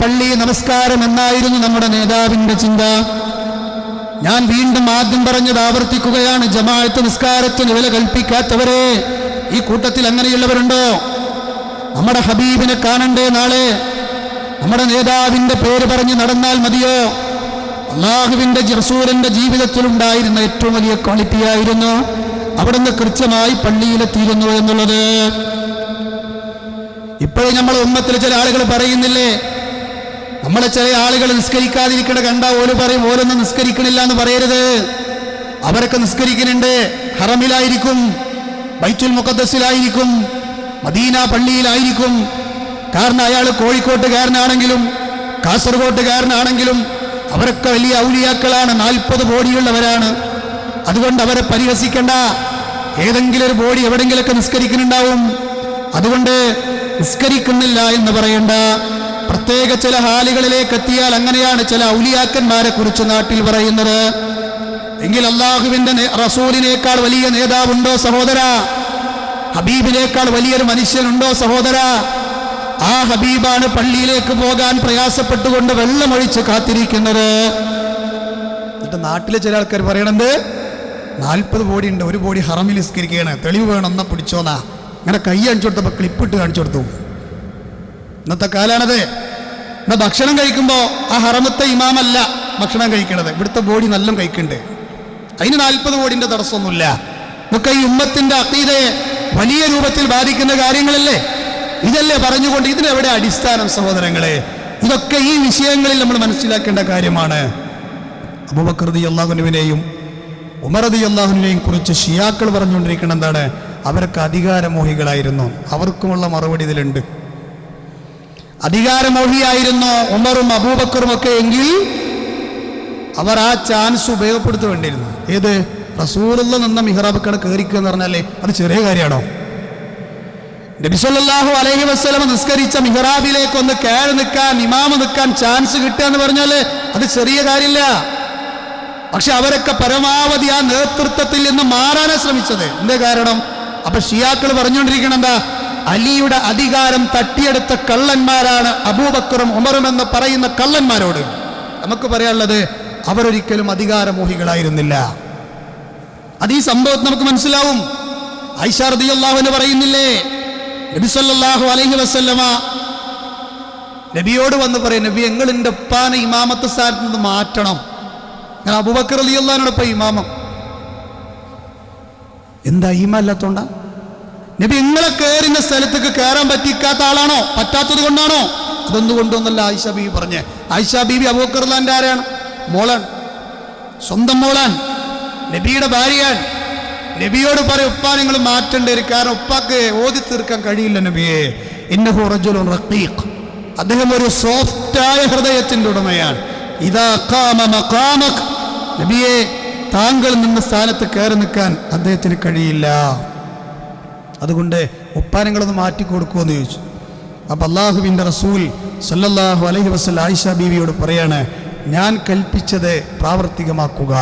പള്ളി നമസ്കാരം എന്നായിരുന്നു നമ്മുടെ നേതാവിന്റെ ചിന്ത. ഞാൻ വീണ്ടും ആദ്യം പറഞ്ഞത് ആവർത്തിക്കുകയാണ്, ജമാഅത്ത് നിസ്കാരത്തിന് വില കൽപ്പിക്കാത്തവരെ ഈ കൂട്ടത്തിൽ അങ്ങനെയുള്ളവരുണ്ടോ? നമ്മുടെ ഹബീബിനെ കാണണ്ടേ നാളെ? നമ്മുടെ നേതാവിന്റെ പേര് പറഞ്ഞ് നടന്നാൽ മതിയോ? അല്ലാഹുവിന്റെ റസൂലിന്റെ ജീവിതത്തിൽ ഉണ്ടായിരുന്ന ഏറ്റവും വലിയ ക്വാളിറ്റിയായിരുന്നു അവിടുന്ന് കൃത്യമായി പള്ളിയിലെത്തിയിരുന്നു എന്നുള്ളത്. ഇപ്പോഴും നമ്മളെ ഉമ്മത്തിൽ ചില ആളുകൾ പറയുന്നില്ലേ, നമ്മളെ ചില ആളുകൾ നിസ്കരിക്കാതിരിക്കണ കണ്ട ഓല് പറയും, ഓലൊന്നും നിസ്കരിക്കണില്ല എന്ന് പറയരുത്. അവരൊക്കെ നിസ്കരിക്കുന്നുണ്ട്, ഹറമിലായിരിക്കും, ബൈത്തുൽ മുഖദ്ദസിലായിരിക്കും, മദീന പള്ളിയിലായിരിക്കും. കാരണം അയാൾ കോഴിക്കോട്ടുകാരനാണെങ്കിലും കാസർഗോട്ടുകാരനാണെങ്കിലും അവരൊക്കെ വലിയ ഔലിയാക്കളാണ്, 40 ബോഡിയുള്ളവരാണ്. അതുകൊണ്ട് അവരെ പരിഹസിക്കണ്ട. ഏതെങ്കിലും ഒരു ബോഡി എവിടെങ്കിലൊക്കെ നിസ്കരിക്കുന്നുണ്ടാവും, അതുകൊണ്ട് നിസ്കരിക്കുന്നില്ല എന്ന് പറയണ്ട. പ്രത്യേക ചില ഹാലുകളിലേക്ക് എത്തിയാൽ അങ്ങനെയാണ് ചില ഔലിയാക്കന്മാരെ കുറിച്ച് നാട്ടിൽ പറയുന്നത്. എങ്കിൽ അല്ലാഹുവിന്റെ റസൂലിനേക്കാൾ വലിയ നേതാവുണ്ടോ സഹോദര? ഹബീബിനേക്കാൾ വലിയൊരു മനുഷ്യനുണ്ടോ സഹോദര? ആ ഹബീബാണ് പള്ളിയിലേക്ക് പോകാൻ പ്രയാസപ്പെട്ടുകൊണ്ട് വെള്ളമൊഴിച്ച് കാത്തിരിക്കുന്നത്. എന്നിട്ട് നാട്ടിലെ ചില ആൾക്കാർ പറയണത് 40 ബോഡി ഉണ്ട്, ഒരു ബോഡി ഹറമിൽ നിസ്കരിക്കുകയാണ്, തെളിവ് വേണം, എന്നാ പിടിച്ചോന്നാ. അങ്ങനെ കൈ കാണിച്ചു കൊടുത്തപ്പോൾ ക്ലിപ്പിട്ട് കാണിച്ചു കൊടുത്തു. ഇന്നത്തെ കാലാണത്. എന്നാ ഭക്ഷണം കഴിക്കുമ്പോൾ ആ ഹറമത്തെ ഇമാമല്ല ഭക്ഷണം കഴിക്കണത്, ഇവിടുത്തെ ബോഡി നല്ല കഴിക്കുന്നുണ്ട്. അതിന് 40 ബോഡിന്റെ തടസ്സമൊന്നുമില്ല. ഇതൊക്കെ ഈ ഉമ്മത്തിന്റെ അഖീദയെ വലിയ രൂപത്തിൽ ബാധിക്കുന്ന കാര്യങ്ങളല്ലേ? ഇതല്ലേ പറഞ്ഞുകൊണ്ട് ഇതിനെവിടെ അടിസ്ഥാനം സഹോദരങ്ങളെ? ഇതൊക്കെ ഈ വിഷയങ്ങളിൽ നമ്മൾ മനസ്സിലാക്കേണ്ട കാര്യമാണ്. അബൂബക്കർ റളിയല്ലാഹു അൻഹുവിനെയും ഉമർ റളിയല്ലാഹു അൻഹുവിനെയും കുറിച്ച് ഷിയാക്കൾ പറഞ്ഞുകൊണ്ടിരിക്കുന്നത് എന്താണ്? അവരൊക്കെ അധികാരമോഹികളായിരുന്നു. അവർക്കുമുള്ള മറുപടി ഇതിലുണ്ട്. അധികാരമോഹിയായിരുന്നു ഉമറും അബൂബക്കറും ഒക്കെ എങ്കിൽ അവർ ആ ചാൻസ് ഉപയോഗപ്പെടുത്തേണ്ടിയിരുന്നു. ഏത്? റസൂലുള്ള നിന്ന മിഹ്റാബിക്കട കയറിക്കുക എന്ന് പറഞ്ഞാലേ അത് ചെറിയ കാര്യമാണോ? നബി സല്ലല്ലാഹു അലൈഹി വസല്ലം നിസ്കരിച്ച മിഹ്റാബിലേക്ക് ഒന്ന് കയറി നിൽക്കാൻ, ഇമാമ നിൽക്കാൻ ചാൻസ് കിട്ടുക എന്ന് പറഞ്ഞാൽ അത് ചെറിയ കാര്യമില്ല. പക്ഷെ അവരൊക്കെ പരമാവധി ആ നേതൃത്വത്തിൽ നിന്ന് മാറാനാണ് ശ്രമിച്ചത്. എന്താ കാരണം? അപ്പൊ ഷിയാക്കൾ പറഞ്ഞുകൊണ്ടിരിക്കണം എന്താ, അലിയുടെ അധികാരം തട്ടിയെടുത്ത കള്ളന്മാരാണ് അബൂബക്കറും ഉമറും എന്ന് പറയുന്ന കള്ളന്മാരോട് നമുക്ക് പറയാനുള്ളത്, അവരൊരിക്കലും അധികാരമോഹികളായിരുന്നില്ല. അത് ഈ സംഭവത്തിൽ നമുക്ക് മനസ്സിലാവും. ആയിഷ റളിയല്ലാഹു അൻഹ പറയുന്നില്ലേ, നബി സല്ലല്ലാഹു അലൈഹി വസല്ലമ നബിയോട് വന്ന് പറയും, നബി നിങ്ങൾ എൻ്റെ ഉപ്പാനെ ഇമാമത്ത് സ്ഥാനത്ത് നിന്ന് മാറ്റണം. ഞാൻ അബൂബക്കർ റളിയല്ലാഹു അൻഹുവിനോടൊപ്പം ഇമാമം. എന്താ ഈമല്ലാത്തോണ്ടാ? നബി നിങ്ങളെ കയറുന്ന സ്ഥലത്തേക്ക് കയറാൻ പറ്റിക്കാത്ത ആളാണോ? പറ്റാത്തത് കൊണ്ടാണോ? അതൊന്നും കൊണ്ടൊന്നല്ല ആയിഷ ബീവി പറഞ്ഞ്. ആയിഷ ബീവി അബൂബക്കർ റളിയല്ലാഹു ആരാണ്? മോളാൻ, സ്വന്തം മോളാൻ, നബിയുടെ ഭാര്യയാണ്. നബിയോട് പറയും, ഉപ്പാ നിങ്ങൾ മാറ്റേണ്ടി വരും, കാരണം ഉപ്പാക്ക് ഓതി തീർക്കാൻ കഴിയില്ല നബിയെ. ഇന്നഹു റജുലുൻ റഖീഖ്, അദ്ദേഹം ഒരു സോഫ്റ്റായ ഹൃദയത്തിന്റെ ഉടമയാണ്. ഇദാ ഖാമ മഖാമക്, നബിയെ താങ്കൾ നിന്ന സ്ഥാനത്ത് കയറി നിൽക്കാൻ അദ്ദേഹത്തിന് കഴിയില്ല. അതുകൊണ്ട് ഉപ്പാനങ്ങളൊന്ന് മാറ്റിക്കൊടുക്കുമെന്ന് ചോദിച്ചു. അപ്പം അള്ളാഹുവിൻ്റെ റസൂൽ സല്ലല്ലാഹു അലൈഹി വസല്ലം ആയിഷ ബീവിയോട് പറയാണ്, ഞാൻ കൽപ്പിച്ചത് പ്രാവർത്തികമാക്കുക.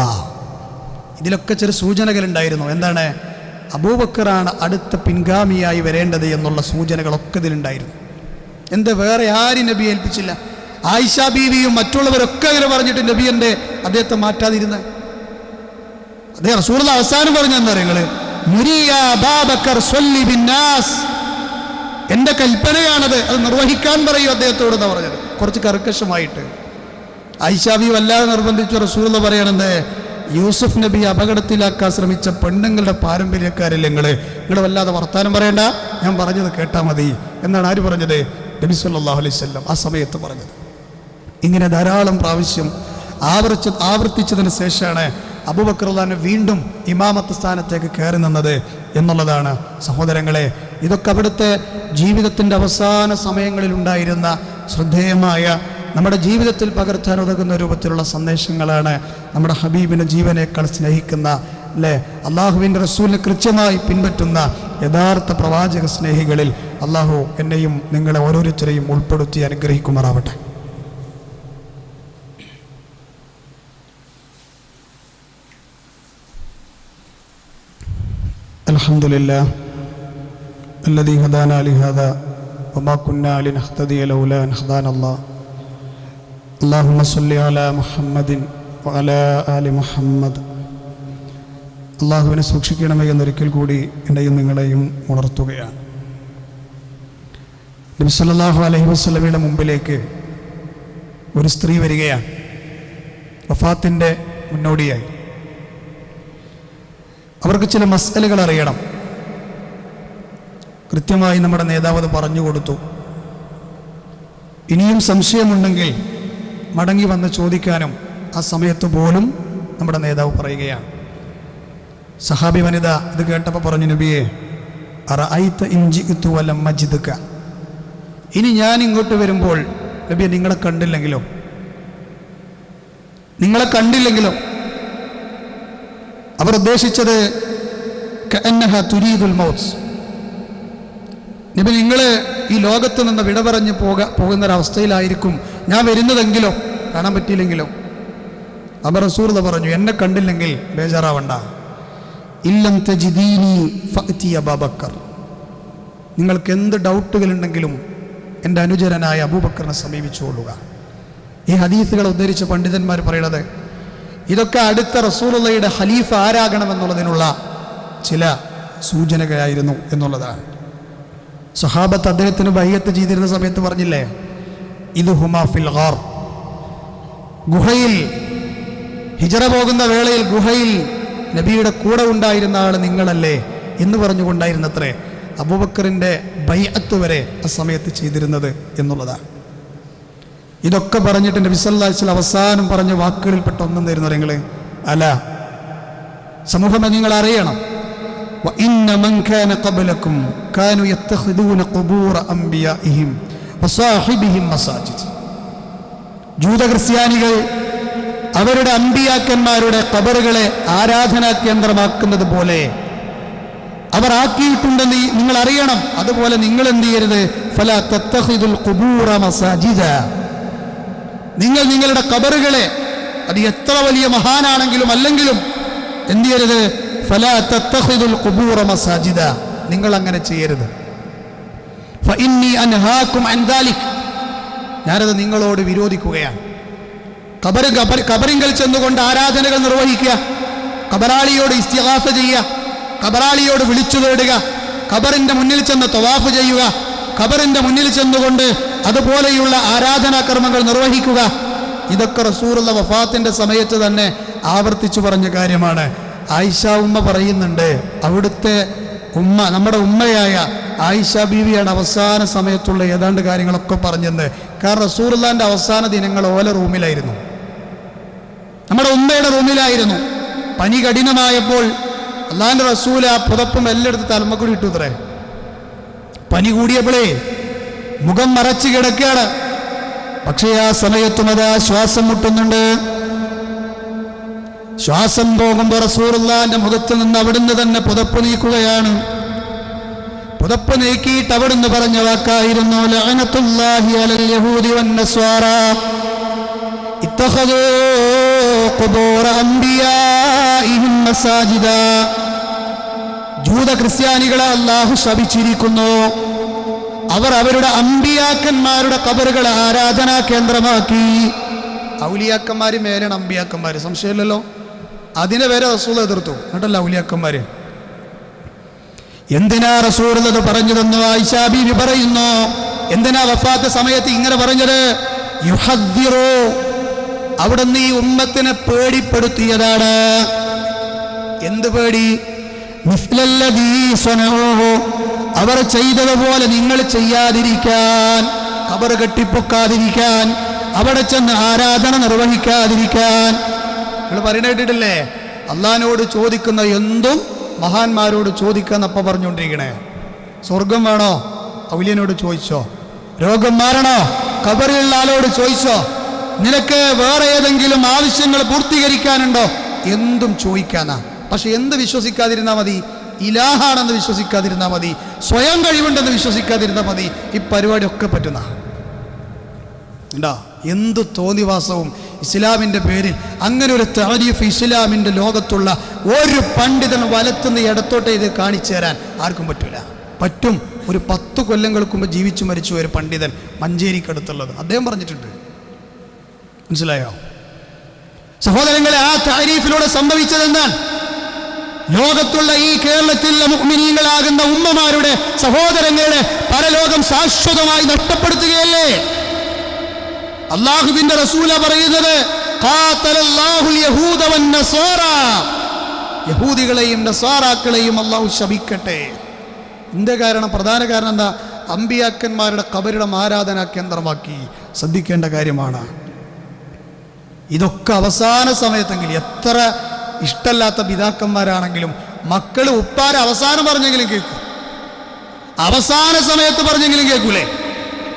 ഇതിലൊക്കെ ചില സൂചനകളുണ്ടായിരുന്നു. എന്താണ്? അബൂബക്കറാണ് അടുത്ത പിൻഗാമിയായി വരേണ്ടത് എന്നുള്ള സൂചനകളൊക്കെ ഇതിലുണ്ടായിരുന്നു. എന്താ വേറെ ആരും നബി ഏൽപ്പിച്ചില്ല? ആയിഷ ബീവിയും മറ്റുള്ളവരൊക്കെ അങ്ങനെ പറഞ്ഞിട്ട് നബി എൻ്റെ അദ്ദേഹത്തെ മാറ്റാതിരുന്ന്. അദ്ദേഹം റസൂലുള്ള അവസാനം പറഞ്ഞെന്താ നിങ്ങള്, എന്റെ കൽപ്പനയാണത്, അത് നിർവഹിക്കാൻ പറയൂ അദ്ദേഹത്തോട് എന്നാ പറഞ്ഞത്. കുറച്ച് കർക്കശമായിട്ട് ആയിഷ ബീവി വല്ലാതെ നിർബന്ധിച്ചു. റസൂലുള്ള പറയണത്, യൂസുഫ് നബി അപകടത്തിലാക്കാൻ ശ്രമിച്ച പെണ്ണുങ്ങളുടെ പാരമ്പര്യക്കാരല്ലേ നിങ്ങൾ വല്ലാതെ വർത്താനം പറയണ്ട, ഞാൻ പറഞ്ഞത് കേട്ടാൽ മതി എന്നാണ് ആര് പറഞ്ഞത്? നബി സല്ലല്ലാഹു അലൈഹി വസല്ലം ആ സമയത്ത് പറഞ്ഞത്. ഇങ്ങനെ ധാരാളം പ്രാവശ്യം ആവർത്തിച്ചതിന് ശേഷമാണ് അബൂബക്കർ റളിയല്ലാഹു അൻഹു വീണ്ടും ഇമാമത്ത് സ്ഥാനത്തേക്ക് കയറി നിന്നത് എന്നുള്ളതാണ് സഹോദരങ്ങളെ. ഇതൊക്കെ അവിടുത്തെ ജീവിതത്തിൻ്റെ അവസാന സമയങ്ങളിൽ ഉണ്ടായിരുന്ന ശ്രദ്ധേയമായ, നമ്മുടെ ജീവിതത്തിൽ പകർത്താൻ ഉതകുന്ന രൂപത്തിലുള്ള സന്ദേശങ്ങളാണ്. നമ്മുടെ ഹബീബിനെ ജീവനേക്കാൾ സ്നേഹിക്കുന്ന, അല്ലേ, അള്ളാഹുവിൻ്റെ റസൂലിനെ കൃത്യമായി പിൻപറ്റുന്ന യഥാർത്ഥ പ്രവാചക സ്നേഹികളിൽ അള്ളാഹു എന്നെയും നിങ്ങളെ ഓരോരുത്തരെയും ഉൾപ്പെടുത്തി അനുഗ്രഹിക്കുമാറാവട്ടെ. അൽഹംദുലില്ലാഹ് അല്ലദീ ഹദാനാ ലിഹാദാ വമാ കുന്നാ ലിനഹ്തദിയ ലൗലാ അൻ ഹദാനല്ലാഹ്. അല്ലാഹുമ്മ സ്വല്ലി അലാ മുഹമ്മദിൻ വഅലാ ആലി മുഹമ്മദ്. അള്ളാഹുവിനെ സൂക്ഷിക്കണമേ എന്നൊരിക്കൽ കൂടി എന്നെയും നിങ്ങളെയും ഉണർത്തുകയാണ്. നബി സല്ലല്ലാഹു അലൈഹി വസല്ലമയുടെ മുമ്പിലേക്ക് ഒരു സ്ത്രീ വരികയാണ്, വഫാത്തിൻ്റെ മുന്നോടിയായി. അവർക്ക് ചില മസ്അലകൾ അറിയണം. കൃത്യമായി നമ്മുടെ നേതാവ് അത് പറഞ്ഞു കൊടുത്തു. ഇനിയും സംശയമുണ്ടെങ്കിൽ മടങ്ങി വന്ന് ചോദിക്കാനും ആ സമയത്ത് പോലും നമ്മുടെ നേതാവ് പറയുകയാണ്. സഹാബി വനിത ഇത് കേട്ടപ്പോൾ പറഞ്ഞു, നബിയെ അറഅയ്ത ഇൻ ജിഅ്തു വലം അജിദ്ക, ഇനി ഞാൻ ഇങ്ങോട്ട് വരുമ്പോൾ നബിയെ നിങ്ങളെ കണ്ടില്ലെങ്കിലോ? അവർ ഉദ്ദേശിച്ചത് കഅന്നഹ തുരീദുൽ മൗത്ത്, നബി നിങ്ങൾ ഈ ലോകത്ത് നിന്ന് വിട പറഞ്ഞ് പോകുന്നൊരവസ്ഥയിലായിരിക്കും ഞാൻ വരുന്നതെങ്കിലോ, കാണാൻ പറ്റിയില്ലെങ്കിലോ. അപ്പോൾ റസൂലുള്ളാഹി പറഞ്ഞു, എന്നെ കണ്ടില്ലെങ്കിൽ ബേജാറാവണ്ട, ഇല്ലം തജിദീനി ഫഅതി അബൂബക്കർ, നിങ്ങൾക്ക് എന്ത് ഡൗട്ടുകളുണ്ടെങ്കിലും എൻ്റെ അനുചരനായ അബൂബക്കറിനെ സമീപിച്ചുകൊള്ളുക. ഈ ഹദീസുകൾ ഉദ്ധരിച്ച പണ്ഡിതന്മാർ പറയുന്നത് ഇതൊക്കെ അടുത്ത റസൂലുള്ളാഹിയുടെ ഖലീഫ ആരാകണമെന്നുള്ളതിനുള്ള ചില സൂചനകളായിരുന്നു എന്നുള്ളതാണ്. സഹാബത്ത് അദ്ദേഹത്തിന് ബൈഅത്ത് ചെയ്തിരുന്ന സമയത്ത് പറഞ്ഞില്ലേ, ഇത് ഹുമാ ഫിൽ ഗാർ, ഗുഹയിൽ ഹിജറ പോകുന്ന വേളയിൽ ഗുഹയിൽ നബിയുടെ കൂടെ ഉണ്ടായിരുന്ന ആൾ നിങ്ങളല്ലേ എന്ന് പറഞ്ഞുകൊണ്ടായിരുന്നത്രേ അബൂബക്കറിൻ്റെ ബൈഅത്ത് വരെ ആ സമയത്ത് ചെയ്തിരുന്നത് എന്നുള്ളതാണ്. ഇതൊക്കെ പറഞ്ഞിട്ട് നബി സല്ലല്ലാഹു അലൈഹി വസല്ലം അവസാനം പറഞ്ഞ വാക്കുകളിൽപ്പെട്ട ഒന്നും തരുന്നു നിങ്ങൾ, അല സമൂഹമേ നിങ്ങൾ അറിയണം, വഇന്ന മൻ കാന ഖബലകും കാനു യത്തഖിദൂന ഖുബൂറ അംബിയാഇഹിം വസാഹിബിഹിം മസാജിദ്. ജൂത ക്രിസ്ത്യാനികൾ അവരുടെ അമ്പിയാക്കന്മാരുടെ ഖബറുകളെ ആരാധനാ കേന്ദ്രമാക്കുന്നത് പോലെ അവർ ആക്കിയിട്ടുണ്ടെന്ന് നിങ്ങൾ അറിയണം. അതുപോലെ നിങ്ങൾ എന്ത് ചെയ്യരുത്, ഫലാ തത്തഖിദുൽ ഖുബൂറ മസാജിദ, നിങ്ങൾ നിങ്ങളുടെ ഖബറുകളെ, അത് എത്ര വലിയ മഹാനാണെങ്കിലും അല്ലെങ്കിലും എന്ത് ചെയ്യരുത്, ഫലാ തത്തഖിദുൽ ഖുബൂറ മസാജിദ, നിങ്ങൾ അങ്ങനെ ചെയ്യരുത്. ഫഇന്നി അൻഹാകും അൻ ദാലിക്, ഞാനത് നിങ്ങളോട് വിരോധിക്കുകയാണ്. ഖബറിങ്കൽ ചെന്നുകൊണ്ട് ആരാധനകൾ നിർവഹിക്കുക, ഖബറാളിയോട് ഇസ്തിഗാസ ചെയ്യുക, ഖബറാളിയോട് വിളിച്ചു തേടുക, ഖബറിന്റെ മുന്നിൽ ചെന്ന് തവാഫ് ചെയ്യുക, ഖബറിന്റെ മുന്നിൽ ചെന്നുകൊണ്ട് അതുപോലെയുള്ള ആരാധനാകർമ്മങ്ങൾ നിർവഹിക്കുക, ഇതൊക്കെ റസൂലുള്ള വഫാത്തിന്റെ സമയത്ത് തന്നെ ആവർത്തിച്ചു പറഞ്ഞ കാര്യമാണ്. ആയിഷ ഉമ്മ പറയുന്നുണ്ട്, അവിടുത്തെ ഉമ്മ, നമ്മുടെ ഉമ്മയായ ആയിഷ ബീവിയാണ് അവസാന സമയത്തുള്ള ഏതാണ്ട് കാര്യങ്ങളൊക്കെ പറഞ്ഞത്. കാരണം റസൂലുള്ളാഹിന്റെ അവസാന ദിനങ്ങൾ ഓല റൂമിലായിരുന്നു, നമ്മുടെ ഉമ്മയുടെ റൂമിലായിരുന്നു. പനി കഠിനമായപ്പോൾ അള്ളാഹിന്റെ റസൂൽ ആ പുതപ്പും എല്ലായിടത്ത് തലമക്കൂടി ഇട്ടു ഇത്രേ. പനി കൂടിയപ്പോഴേ മുഖം മറച്ചു കിടക്കുകയാണ്. പക്ഷേ ആ സമയത്തും അതാ ശ്വാസം മുട്ടുന്നുണ്ട്. ശ്വാസം പോകുമ്പോൾ റസൂലുള്ളാഹിന്റെ മുഖത്ത് നിന്ന് അവിടുന്ന് തന്നെ പുതപ്പ് നീക്കുകയാണ്. പുതപ്പ് നീക്കിയിട്ട് അവിടുന്ന് പറഞ്ഞ വാക്കായിരുന്നു, ലഅനത്തുല്ലാഹി അലൽ യഹൂദി വന്നസ്വാറ ഇത്തഖദൂ ഖുബൂറ അംബിയാഇഹിം മസാജിദ. ജൂത ക്രിസ്ത്യാനികളെ അല്ലാഹു ശപിച്ചിരിക്കുന്നു. അവർ അവരുടെ അമ്പിയാക്കന്മാരുടെ ഖബറുകളെ ആരാധനാ കേന്ദ്രമാക്കി. ഔലിയാക്കന്മാര് മേലാണ് അമ്പിയാക്കന്മാര്, സംശയമില്ലല്ലോ. അതിനെ വരെ റസൂൽ എതിർത്തു, എന്നിട്ടല്ല ഔലിയാക്കന്മാര്. എന്തിനാ റസൂൽ അത് പറഞ്ഞതെന്നോ ആയിഷ ബീവി പറയുന്നു. എന്തിനാ വഫാത്ത് സമയത്ത് ഇങ്ങനെ പറഞ്ഞത്? യുഹദ്ദിറു, അവിടുന്ന് ഈ ഉമ്മത്തിനെ പേടിപ്പെടുത്തിയതാണ്. എന്ത് പേടി? മിസ്ലല്ലദീ സ്വനഊഹു, അവർ ചെയ്തതുപോലെ നിങ്ങൾ ചെയ്യാതിരിക്കാൻ, ഖബർ കെട്ടിപ്പൊക്കാതിരിക്കാൻ, അവിടെ ചെന്ന് ആരാധന നിർവഹിക്കാതിരിക്കാൻ. നിങ്ങൾ പറയുന്നത് കേട്ടിട്ടില്ലേ? അള്ളാഹിനോട് ചോദിക്കുന്ന എന്തും മഹാന്മാരോട് ചോദിക്കാന്നപ്പ പറഞ്ഞുകൊണ്ടിരിക്കണേ. സ്വർഗം വേണോ? ഔലിയനോട് ചോദിച്ചോ. രോഗം മാറണോ? ഖബറിലുള്ള ആളോട് ചോദിച്ചോ. നിനക്ക് വേറെ ഏതെങ്കിലും ആവശ്യങ്ങൾ പൂർത്തീകരിക്കാനുണ്ടോ? എന്തും ചോദിക്കാനാ. പക്ഷെ എന്ത് വിശ്വസിക്കാതിരുന്നാൽ മതി? ഇലാഹാണെന്ന് വിശ്വസിക്കാതിരുന്നാൽ മതി, സ്വയം കഴിവുണ്ടെന്ന് വിശ്വസിക്കാതിരുന്നാൽ മതി. ഈ പരിപാടിയൊക്കെ പറ്റുന്ന ഉണ്ടോ? എന്ത് തോന്നിവാസവും ഇസ്ലാമിൻ്റെ പേരിൽ. അങ്ങനെ ഒരു തഅരീഫ് ഇസ്ലാമിൻ്റെ ലോകത്തുള്ള ഒരു പണ്ഡിതൻ വലത്തുനിന്ന് ഇടത്തോട്ട് ഇത് കാണിച്ചു തരാൻ ആർക്കും പറ്റൂല. പറ്റും. ഒരു 10 കൊല്ലങ്ങൾക്ക് മുമ്പ് ജീവിച്ചു മരിച്ചു ഒരു പണ്ഡിതൻ മഞ്ചേരിക്കടുത്തുള്ളത്, അദ്ദേഹം പറഞ്ഞിട്ടുണ്ട്. മനസ്സിലായോ സഹോദരങ്ങളെ? ആ തഅരീഫിലൂടെ സംഭവിച്ചതെന്നാൽ ലോകത്തുള്ള ഈ കേരളത്തിലെ മുഅ്മിനീങ്ങളാകുന്ന ഉമ്മമാരുടെ, സഹോദരങ്ങളുടെ പരലോകം ശാശ്വതമായി നഷ്ടപ്പെടുത്തുകയല്ലേ? അല്ലാഹുവിന്റെ റസൂല പറയുന്നത്, ഖാതലല്ലാഹുൽ യഹൂദ വന്നസ്വാറ, യഹൂദികളെയും നസ്വാറാക്കളെയും അല്ലാഹു ശപിക്കട്ടെ. എന്താ കാരണം? പ്രധാന കാരണം എന്താ? അമ്പിയാക്കന്മാരുടെ ഖബറുടെ ആരാധനാ കേന്ദ്രമാക്കി. ശ്രദ്ധിക്കേണ്ട കാര്യമാണ്. ഇതൊക്കെ അവസാന സമയത്തെങ്കിലും, എത്ര ഇഷ്ടമല്ലാത്ത പിതാക്കന്മാരാണെങ്കിലും മക്കൾ ഉപ്പാരെ അവസാനം പറഞ്ഞെങ്കിലും കേൾക്കും, അവസാന സമയത്ത് പറഞ്ഞെങ്കിലും കേൾക്കൂലേ?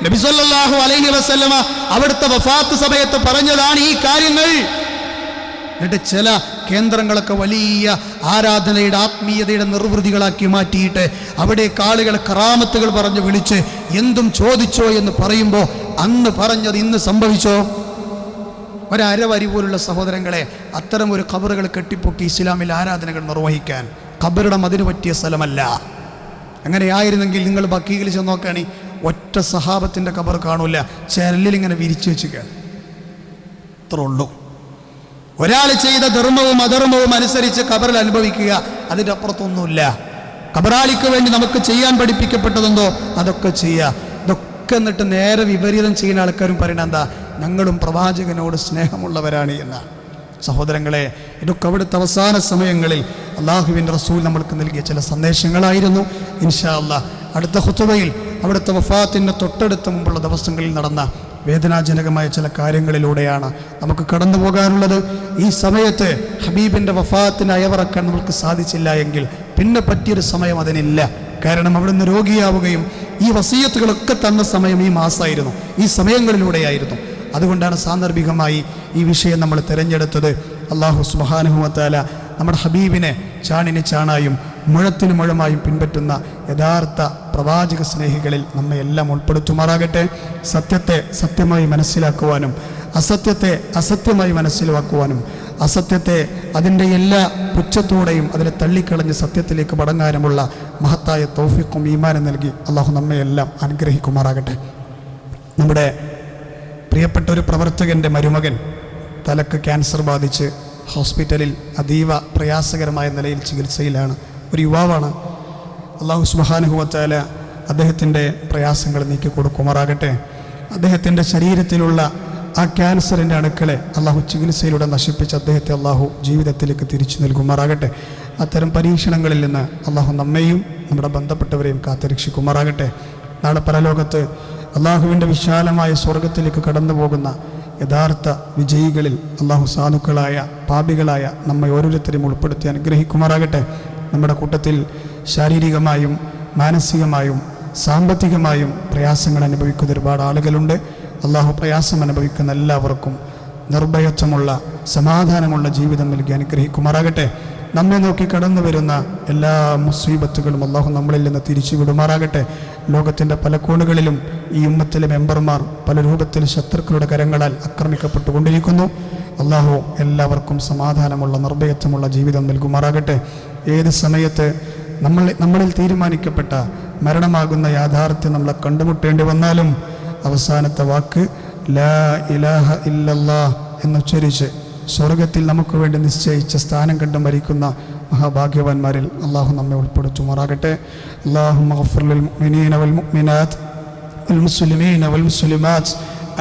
നബി സല്ലല്ലാഹു അലൈഹി വസല്ലമ അവിടുത്തെ വഫാത്ത് സമയത്ത് പറഞ്ഞതാണ് ഈ കാര്യങ്ങൾ. എന്നിട്ട് ചില കേന്ദ്രങ്ങളൊക്കെ വലിയ ആരാധനയുടെ, ആത്മീയതയുടെ നിർവൃതികളാക്കി മാറ്റിയിട്ട് അവിടേക്ക് ആളുകളെ കറാമത്തുകൾ പറഞ്ഞ് വിളിച്ച് എന്തും ചോദിച്ചോ എന്ന് പറയുമ്പോൾ അന്ന് പറഞ്ഞത് ഇന്ന് സംഭവിച്ചോ? ഒരവരി പോലുള്ള സഹോദരങ്ങളെ, അത്തരം ഒരു ഖബറുകൾ കെട്ടിപ്പൊക്കി ഇസ്ലാമിൽ ആരാധനകൾ നിർവഹിക്കാൻ ഖബറുടെ മതിന് പറ്റിയ സ്ഥലമല്ല. അങ്ങനെയായിരുന്നെങ്കിൽ നിങ്ങൾ ബക്കീയിൽ ചെന്ന് നോക്കുകയാണെങ്കിൽ ഒറ്റ സഹാബത്തിൻ്റെ ഖബർ കാണൂല, ചരലിലിങ്ങനെ വിരിച്ചു വെച്ചിരിക്കുകയാണ്. അത്ര ഉള്ളൂ. ഒരാൾ ചെയ്ത ധർമ്മവും അധർമ്മവും അനുസരിച്ച് ഖബറിൽ അനുഭവിക്കുക, അതിൻ്റെ അപ്പുറത്തൊന്നുമില്ല. ഖബറാളിക്ക് വേണ്ടി നമുക്ക് ചെയ്യാൻ പഠിപ്പിക്കപ്പെട്ടതെന്തോ അതൊക്കെ ചെയ്യുക. ഇതൊക്കെ എന്നിട്ട് നേരെ വിപരീതം ചെയ്യുന്ന ആൾക്കാരും പറയണ എന്താ? ഞങ്ങളും പ്രവാചകനോട് സ്നേഹമുള്ളവരാണ് എന്നാണ്. സഹോദരങ്ങളെ, ഇതൊക്കെ അവിടുത്തെ അവസാന സമയങ്ങളിൽ അള്ളാഹുവിൻ്റെ റസൂൽ നമ്മൾക്ക് നൽകിയ ചില സന്ദേശങ്ങളായിരുന്നു. ഇൻഷാ അല്ലാഹ് അടുത്ത ഖുതുബയിൽ അവിടുത്തെ വഫാത്തിൻ്റെ തൊട്ടടുത്ത മുമ്പുള്ള ദിവസങ്ങളിൽ നടന്ന വേദനാജനകമായ ചില കാര്യങ്ങളിലൂടെയാണ് നമുക്ക് കടന്നു പോകാനുള്ളത്. ഈ സമയത്ത് ഹബീബിൻ്റെ വഫാത്തിന് അയവറക്കാൻ നമുക്ക് സാധിച്ചില്ല എങ്കിൽ പിന്നെ പറ്റിയൊരു സമയം അതിനില്ല. കാരണം അവിടുന്ന് രോഗിയാവുകയും ഈ വസിയത്തുകളൊക്കെ തന്ന സമയം ഈ മാസമായിരുന്നു, ഈ സമയങ്ങളിലൂടെയായിരുന്നു. അതുകൊണ്ടാണ് സാന്ദർഭികമായി ഈ വിഷയം നമ്മൾ തിരഞ്ഞെടുത്തത്. അല്ലാഹു സുബ്ഹാനഹു വ തആല നമ്മുടെ ഹബീബിനെ ചാണിന് ചാണായും മുഴത്തിന് മുഴമായും പിൻപറ്റുന്ന യഥാർത്ഥ പ്രവാചക സ്നേഹികളിൽ നമ്മെ എല്ലാം ഉൾപ്പെടുത്തുമാറാകട്ടെ. സത്യത്തെ സത്യമായി മനസ്സിലാക്കുവാനും അസത്യത്തെ അസത്യമായി മനസ്സിലാക്കുവാനും അസത്യത്തെ അതിൻ്റെ എല്ലാ പുച്ഛത്തോടെയും അതിനെ തള്ളിക്കളഞ്ഞ് സത്യത്തിലേക്ക് മടങ്ങാനുമുള്ള മഹത്തായ തൗഫീഖും ഈമാനും നൽകി അള്ളാഹു നമ്മയെല്ലാം അനുഗ്രഹിക്കുമാറാകട്ടെ. നമ്മുടെ പ്രിയപ്പെട്ട ഒരു പ്രവർത്തകൻ്റെ മരുമകൻ തലക്ക് ക്യാൻസർ ബാധിച്ച് ഹോസ്പിറ്റലിൽ അതീവ പ്രയാസകരമായ നിലയിൽ ചികിത്സയിലാണ്. ഒരു യുവാവാണ്. അള്ളാഹു സുബ്ഹാനഹു വ തആല അദ്ദേഹത്തിൻ്റെ പ്രയാസങ്ങൾ നീക്കി കൊടുക്കുമാറാകട്ടെ. അദ്ദേഹത്തിൻ്റെ ശരീരത്തിലുള്ള ആ ക്യാൻസറിൻ്റെ അണുക്കളെ അള്ളാഹു ചികിത്സയിലൂടെ നശിപ്പിച്ച് അദ്ദേഹത്തെ അള്ളാഹു ജീവിതത്തിലേക്ക് തിരിച്ചു നൽകുമാറാകട്ടെ. അത്തരം പരീക്ഷണങ്ങളിൽ നിന്ന് അള്ളാഹു നമ്മെയും നമ്മുടെ ബന്ധപ്പെട്ടവരെയും കാത്തുരക്ഷിക്കുമാറാകട്ടെ. നാളെ പരലോകത്ത് അള്ളാഹുവിൻ്റെ വിശാലമായ സ്വർഗത്തിലേക്ക് കടന്നു പോകുന്ന യഥാർത്ഥ വിജയികളിൽ അള്ളാഹു സാധുക്കളായ പാപികളായ നമ്മെ ഓരോരുത്തരെയും ഉൾപ്പെടുത്തി അനുഗ്രഹിക്കുമാറാകട്ടെ. നമ്മുടെ കൂട്ടത്തിൽ ശാരീരികമായും മാനസികമായും സാമ്പത്തികമായും പ്രയാസങ്ങൾ അനുഭവിക്കുന്ന ഒരുപാട് ആളുകളുണ്ട്. അള്ളാഹു പ്രയാസം അനുഭവിക്കുന്ന എല്ലാവർക്കും നിർഭയത്വമുള്ള സമാധാനമുള്ള ജീവിതം നൽകി അനുഗ്രഹിക്കുമാറാകട്ടെ. നമ്മെ നോക്കി കടന്നു വരുന്ന എല്ലാ മുസീബത്തുകളും അള്ളാഹു നമ്മളിൽ നിന്ന് തിരിച്ചു വിടുമാറാകട്ടെ. ലോകത്തിൻ്റെ പല കോണുകളിലും ഈ ഉമ്മത്തിലെ മെമ്പർമാർ പല രൂപത്തിൽ ശത്രുക്കളുടെ കരങ്ങളാൽ ആക്രമിക്കപ്പെട്ടുകൊണ്ടിരിക്കുന്നു. അള്ളാഹു എല്ലാവർക്കും സമാധാനമുള്ള നിർഭയത്വമുള്ള ജീവിതം നൽകുമാറാകട്ടെ. ഏത് സമയത്ത് നമ്മളിൽ തീരുമാനിക്കപ്പെട്ട മരണമാകുന്ന യാഥാർത്ഥ്യം നമ്മളെ കണ്ടുമുട്ടേണ്ടി വന്നാലും അവസാനത്തെ വാക്ക് ലാ ഇലാഹ ഇല്ലല്ലാഹ് എന്നുച്ചരിച്ച് സ്വർഗത്തിൽ നമുക്ക് വേണ്ടി നിശ്ചയിച്ച സ്ഥാനം കണ്ട് മരിക്കുന്ന മഹാഭാഗ്യവാന്മാരിൽ അള്ളാഹു നമ്മെ ഉൾപ്പെടുത്തുമാറാകട്ടെ. അല്ലാഹുമ്മ ഗഫിർ ലിൽ മുഅ്മിനീന വൽ മുഅ്മിനാത്ത് വൽ മുസ്ലിമീന വൽ മുസ്ലിമാത്ത്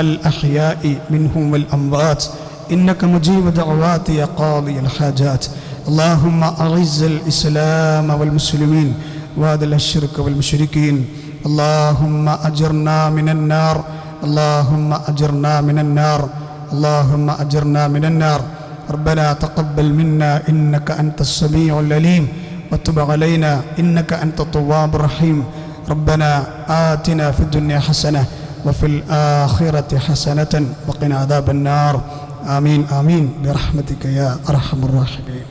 അൽ അഹ്യാഇ മിൻഹും വൽ അംവാത്ത് ഇന്നക മുജീബു ദഅവാതി യാ ഖാദിയൽ ഹാജാത്ത്. اللهم أعز الإسلام والمسلمين وأذل الشرك والمشركين. اللهم أجرنا من النار. اللهم أجرنا من النار. اللهم أجرنا من النار. ربنا تقبل منا إنك أنت السميع العليم وتب علينا إنك أنت التواب الرحيم. ربنا آتنا في الدنيا حسنة وفي الآخرة حسنة وقنا عذاب النار. آمين آمين برحمتك يا أرحم الراحمين.